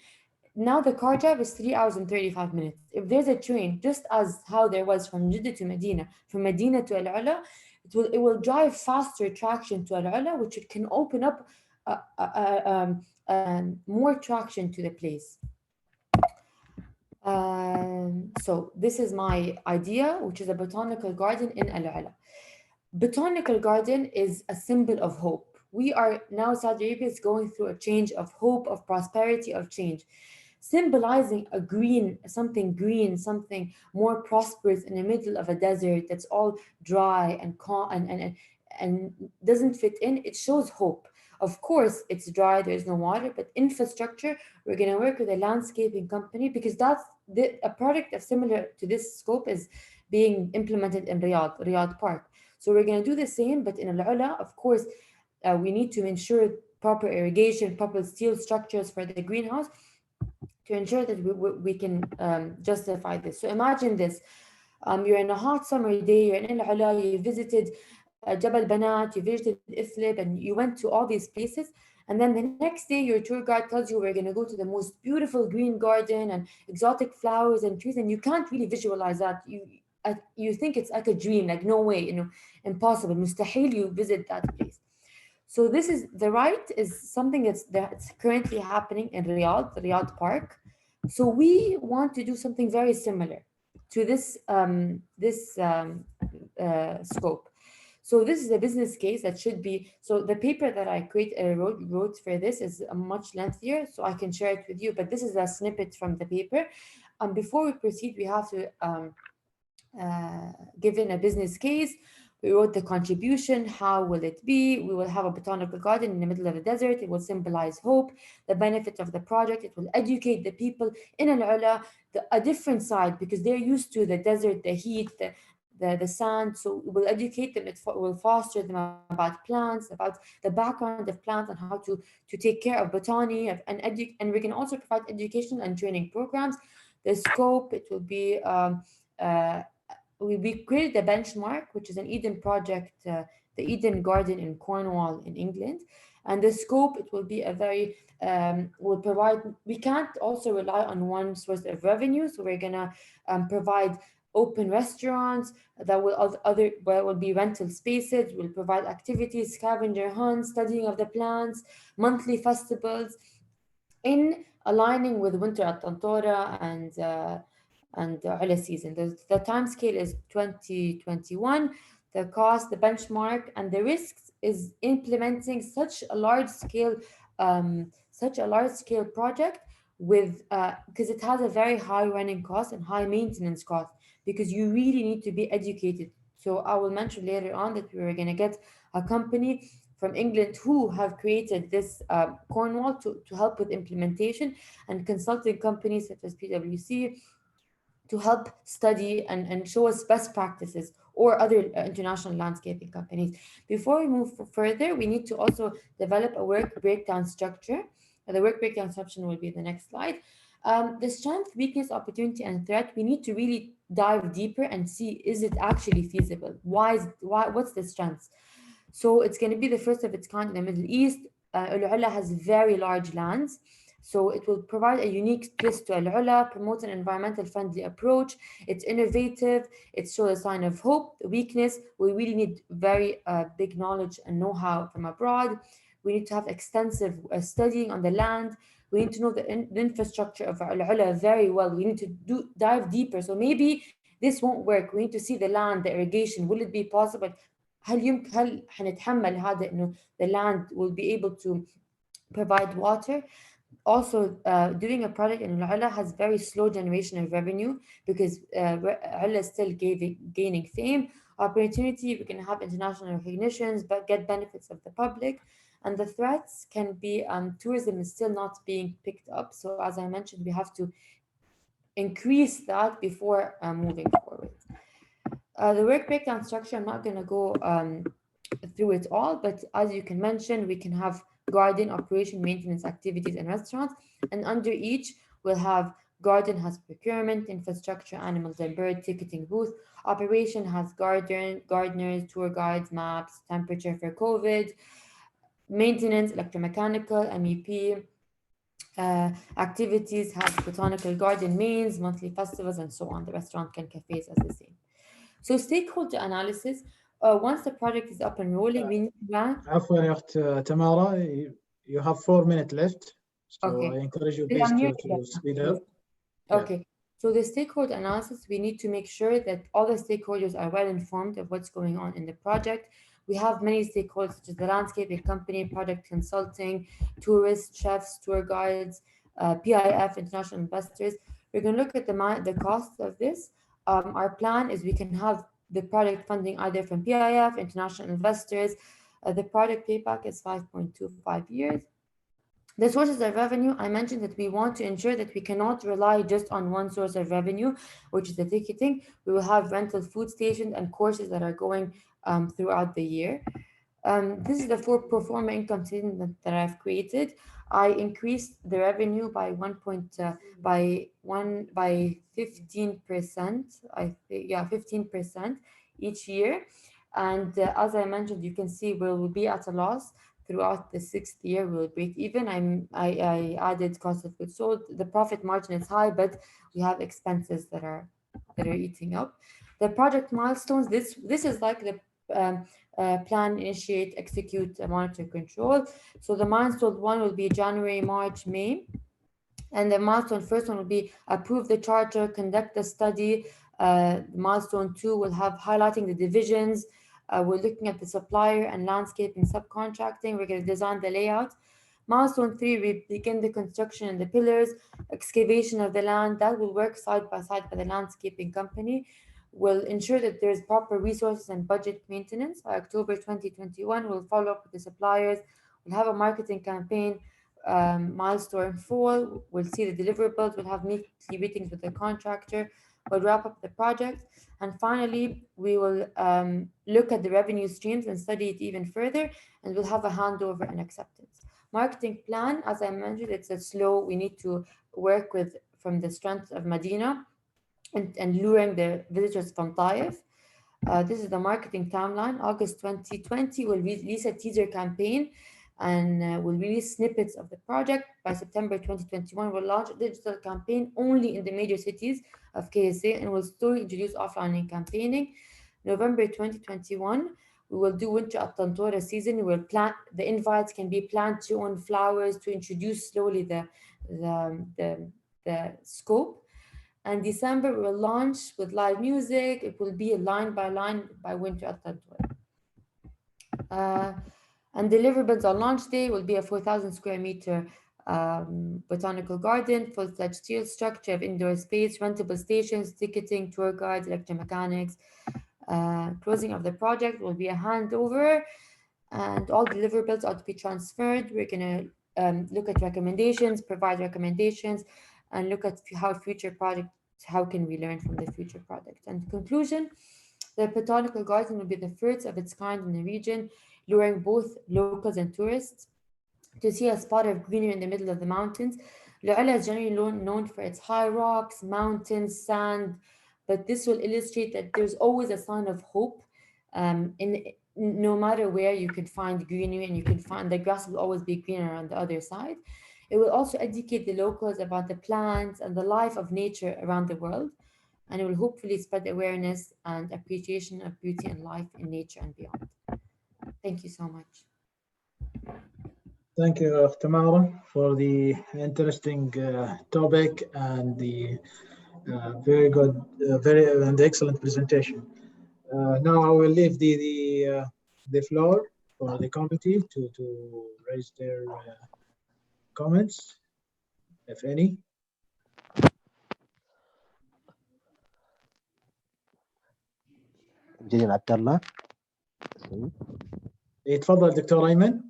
Now the car drive is 3 hours and 35 minutes. If there's a train, just as how there was from Jeddah to Medina, from Medina to Al-Ula, it will drive faster traction to Al-Ula, which it can open up more traction to the place. So this is my idea, which is a botanical garden in Al-Ula. Botanical garden is a symbol of hope. We are now, Saudi Arabia is going through a change of hope, of prosperity, of change, symbolizing something green, something more prosperous in the middle of a desert that's all dry and calm and doesn't fit in. It shows hope. Of course, it's dry, there's no water, but infrastructure, we're going to work with a landscaping company because that's a project similar to this scope is being implemented in Riyadh Park. So we're going to do the same, but in Al-Ula, of course, we need to ensure proper irrigation, proper steel structures for the greenhouse to ensure that we can justify this. So imagine this. You're in a hot summer day, you're in Al-Ula, you visited Jabal Banat, you visited Ithlib, and you went to all these places. And then the next day, your tour guide tells you we're going to go to the most beautiful green garden and exotic flowers and trees, and you can't really visualize that. You think it's like a dream, like no way, impossible, mustahil you visit that place. So this is something that's currently happening in Riyadh Park. So we want to do something very similar to this scope. So this is a business case that should be, so the paper that I wrote for this is much lengthier, so I can share it with you, but this is a snippet from the paper. Before we proceed, we have to give in a business case. We wrote the contribution, how will it be? We will have a botanical garden in the middle of the desert. It will symbolize hope, the benefit of the project. It will educate the people in Al-Ula, a different side, because they're used to the desert, the heat, the sand. So we will educate them, it will foster them about plants, about the background of plants and how to take care of botany, and we can also provide education and training programs. The scope, it will be we created a benchmark, which is an Eden project, the Eden Garden in Cornwall in England. And the scope, it will be a very, will provide, we can't also rely on one source of revenue. So we're going to provide open restaurants that will be rental spaces, will provide activities, scavenger hunts, studying of the plants, monthly festivals, in aligning with winter at Tantora and Ula season. The time scale is 2021. The cost, the benchmark, and the risks is implementing such a large scale project with because it has a very high running cost and high maintenance cost, because you really need to be educated. So I will mention later on that we are going to get a company from England who have created this Cornwall to help with implementation, and consulting companies such as PwC to help study and show us best practices, or other international landscaping companies. Before we move further, we need to also develop a work breakdown structure. The work breakdown structure will be the next slide. The strength, weakness, opportunity, and threat, we need to really dive deeper and see, is it actually feasible? What's the strengths? So it's going to be the first of its kind in the Middle East. Al-Ula has very large lands. So it will provide a unique twist to Al-Ula, promote an environmental friendly approach. It's innovative. It shows a sign of hope. The weakness, we really need very big knowledge and know-how from abroad. We need to have extensive studying on the land. We need to know the infrastructure of Al-Ula very well. We need to dive deeper. So maybe this won't work. We need to see the land, the irrigation. Will it be possible? هل حنتحمل هذا إنه the land will be able to provide water? Also, doing a project in Al-Ula has very slow generation of revenue because Al-Ula is still gaining fame, opportunity. We can have international recognitions, but get benefits of the public. And the threats can be tourism is still not being picked up. So as I mentioned, we have to increase that before moving forward. The work breakdown structure, I'm not going to go through it all, but as you can mention, we can have garden operation, maintenance activities, and restaurants. And under each, we'll have garden has procurement, infrastructure, animals and bird, ticketing booth. Operation has gardeners, tour guides, maps, temperature for COVID. Maintenance, electromechanical, MEP. Activities have botanical garden mains, monthly festivals, and so on. The restaurant and cafes as the same. So stakeholder analysis, once the project is up and rolling, we need to rank. عفوا يا أخت Tamara, you have 4 minutes left. So Okay. I encourage you Yeah, please I'm to nearly speed done. up. Okay. So the stakeholder analysis, we need to make sure that all the stakeholders are well informed of what's going on in the project. We have many stakeholders such as the landscaping company, project consulting, tourists, chefs, tour guides, PIF, international investors. We're going to look at the cost of this. Our plan is we can have the project funding either from PIF, international investors. The project payback is 5.25 years. The sources of revenue, I mentioned that we want to ensure that we cannot rely just on one source of revenue, which is the ticketing. We will have rental food stations and courses that are going throughout the year. This is the pro forma income statement that I've created. I increased the revenue by 15%. I think 15% each year. And as I mentioned, you can see we will be at a loss throughout the 6th year. We'll break even. I added cost of goods sold. The profit margin is high, but we have expenses that are eating up. The project milestones. This is like the plan, initiate, execute, monitor, control. So the milestone 1 will be January, March, May. And the milestone first one will be approve the charter, conduct the study. Milestone 2 will have highlighting the divisions. We're looking at the supplier and landscaping subcontracting. We're going to design the layout. Milestone 3, we begin the construction and the pillars, excavation of the land. That will work side by side by the landscaping company. We'll ensure that there's proper resources and budget maintenance. By October 2021, we'll follow up with the suppliers. We'll have a marketing campaign. Milestone 4, we'll see the deliverables. We'll have monthly meetings with the contractor. We'll wrap up the project. And finally, we will look at the revenue streams and study it even further. And we'll have a handover and acceptance. Marketing plan, as I mentioned, it's a slow. We need to work from the strength of Medina and luring the visitors from Taif. This is the marketing timeline. August 2020, we'll release a teaser campaign and we'll release snippets of the project. By September 2021, we'll launch a digital campaign only in the major cities of KSA and we'll still introduce offline campaigning. November 2021, we will do winter at Tantora season. We will plant, the invites can be plant your own flowers to introduce slowly the scope. And December, we will launch with live music. It will be a line by winter at Tantora. And deliverables on launch day will be a 4,000 square meter botanical garden, full-fledged steel structure of indoor space, rentable stations, ticketing, tour guides, electromechanics. Closing of the project will be a handover and all deliverables are to be transferred. We're going to look at recommendations, provide recommendations, and look at how future projects, how can we learn from the future project. And conclusion, the botanical garden will be the first of its kind in the region, luring both locals and tourists to see a spot of greenery in the middle of the mountains. Al-Ula is generally known for its high rocks, mountains, sand, but this will illustrate that there's always a sign of hope. No matter where you can find greenery and you can find the grass will always be greener on the other side. It will also educate the locals about the plants and the life of nature around the world. And it will hopefully spread awareness and appreciation of beauty and life in nature and beyond. Thank you so much. Thank you, Tamara, for the interesting topic and the very good, very and excellent presentation. Now I will leave the floor for the committee to raise their comments, if any. جديد عبد الله. تفضل دكتور أيمن.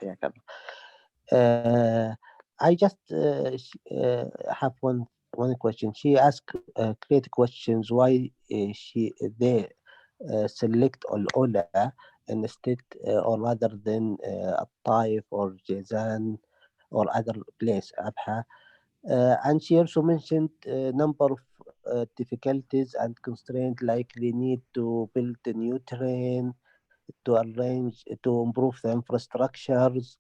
حياك الله. I just have one question. She asked create questions why they select Al-Ula instead or rather than Al-Taif or Jizan or other place, Abha. And she also mentioned a number of difficulties and constraints, like they need to build a new terrain, to improve the infrastructures.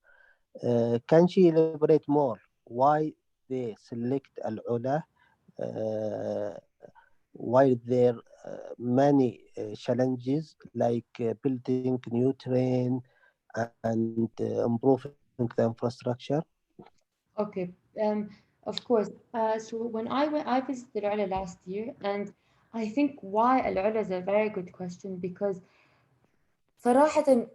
Can she elaborate more why they select Al-Ula while there are many challenges like building new terrain and improving the infrastructure? Okay, of course. So when I visited Al-Ula last year, and I think why Al-Ula is a very good question, because صراحة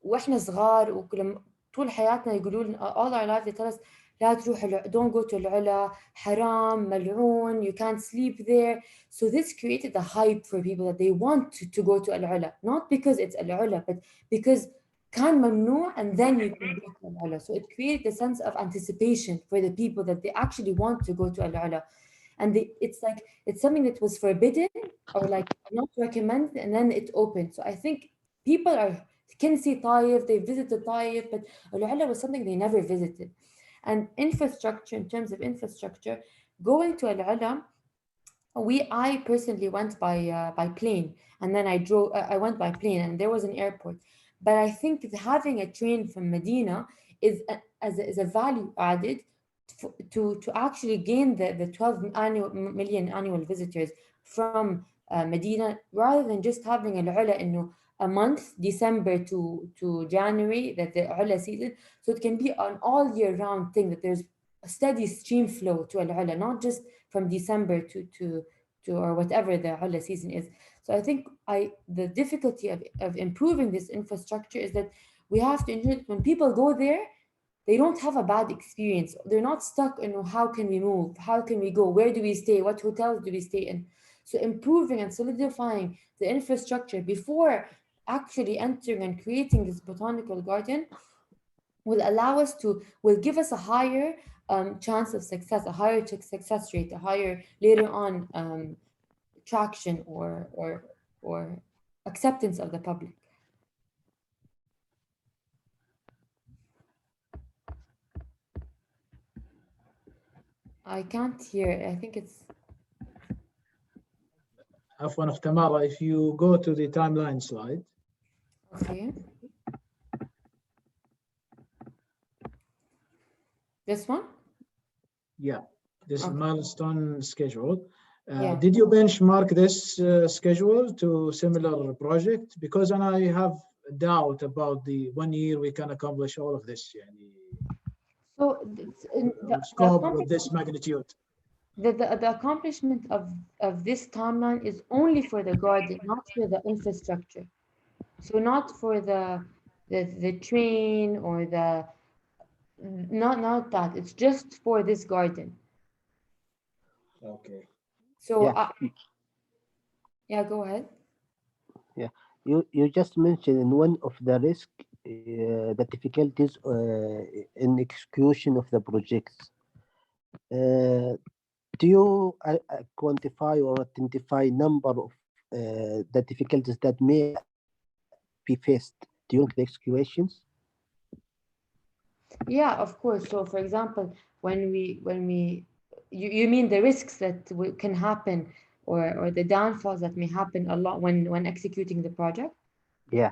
واحنا صغار وكل طول حياتنا يقولوا لنا all our lives they tell us لا تروح don't go to العلا حرام ملعون you can't sleep there. So this created a hype for people that they want to go to العلا, not because it's العلا but because كان ممنوع and then you can go to العلا. So it created a sense of anticipation for the people that they actually want to go to العلا. And it's like it's something that was forbidden or like not recommended and then it opened. So I think people can see Taif, they visited Taif, but Al-Ula was something they never visited. And infrastructure, in terms of infrastructure, going to Al-Ula, I personally went by plane, and then I went by plane, and there was an airport. But I think that having a train from Medina is a value added to actually gain the 12 million annual visitors from Medina, rather than just having Al-Ula in a month, December to January, that the Ula season. So it can be an all year round thing, that there's a steady stream flow to Al-Ula, not just from December to or whatever the Ula season is. So I think the difficulty of improving this infrastructure is that we have to ensure that when people go there, they don't have a bad experience. They're not stuck in how can we move, how can we go, where do we stay, what hotels do we stay in. So improving and solidifying the infrastructure before actually entering and creating this botanical garden will give us a higher chance of success, a higher success rate, a higher later on traction or acceptance of the public. I can't hear. I think it's. عفوا Tamara, if you go to the timeline slide. Okay. This one? Yeah, this okay. milestone schedule. Yeah. Did you benchmark this schedule to similar project? Because I have doubt about the 1 year we can accomplish all of this. So the scope with this magnitude. The accomplishment of this timeline is only for the garden, not for the infrastructure. So not for the train or not that. It's just for this garden. Okay. So yeah, go ahead. Yeah, you just mentioned in one of the risk the difficulties in execution of the projects. Do you quantify or identify number of the difficulties that may be faced during the executions? Yeah, of course. So, for example, when we you mean the risks that can happen or the downfalls that may happen a lot when executing the project? Yeah.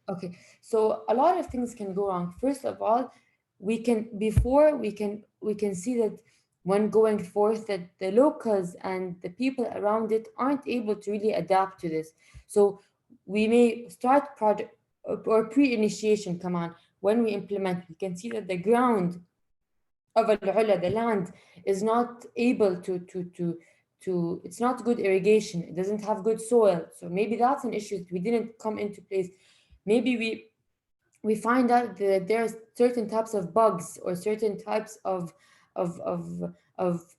Okay. So a lot of things can go wrong. First of all, we can see that when going forth that the locals and the people around it aren't able to really adapt to this. So we may start project or pre-initiation, when we implement, we can see that the ground of Al-Ula, the land, is not able to, it's not good irrigation, it doesn't have good soil. So maybe that's an issue that we didn't come into place. Maybe we find out that there are certain types of bugs or certain types of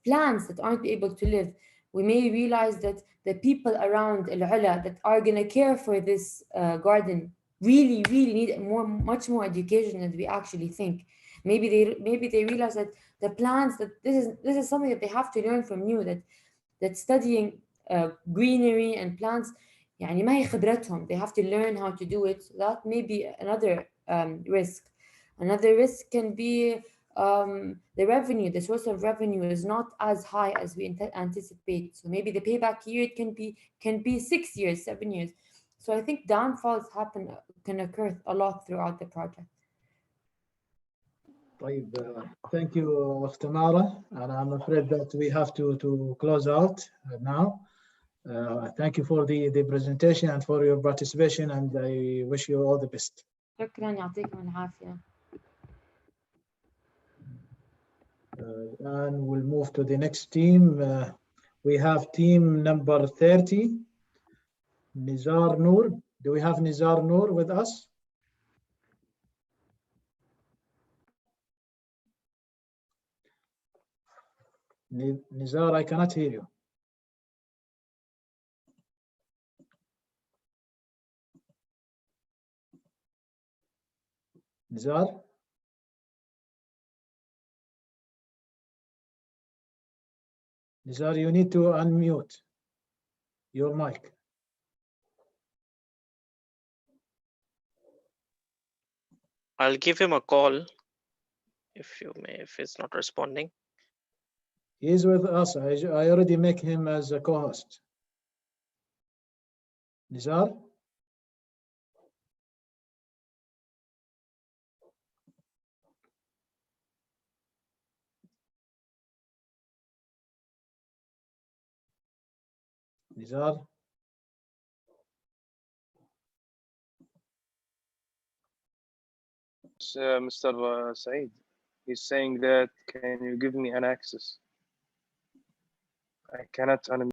plants that aren't able to live. We may realize that the people around Al-Ula that are going to care for this garden really need much more education than we actually think. Maybe they realize that the plants, that this is something that they have to learn from you, that studying greenery and plants, يعني ما هي خبرتهم, they have to learn how to do it. That may be another risk. Another risk can be the revenue. The source of revenue is not as high as we anticipate. So maybe the payback period can be 6 years, 7 years. So I think downfalls can occur a lot throughout the project. Thank you, Tamara, and I'm afraid that we have to close out now. Thank you for the presentation and for your participation, and I wish you all the best. شكرا, يعطيكم العافية. And we'll move to the next team. We have team number 30, Nizar Noor. Do we have Nizar Noor with us? Nizar, I cannot hear you. Nizar? Nizar, you need to unmute your mic. I'll give him a call if it's not responding. He is with us. I already make him as a co-host. Nizar? Nizar? Mr. Saeed, he's saying that, can you give me an access? I cannot unmute.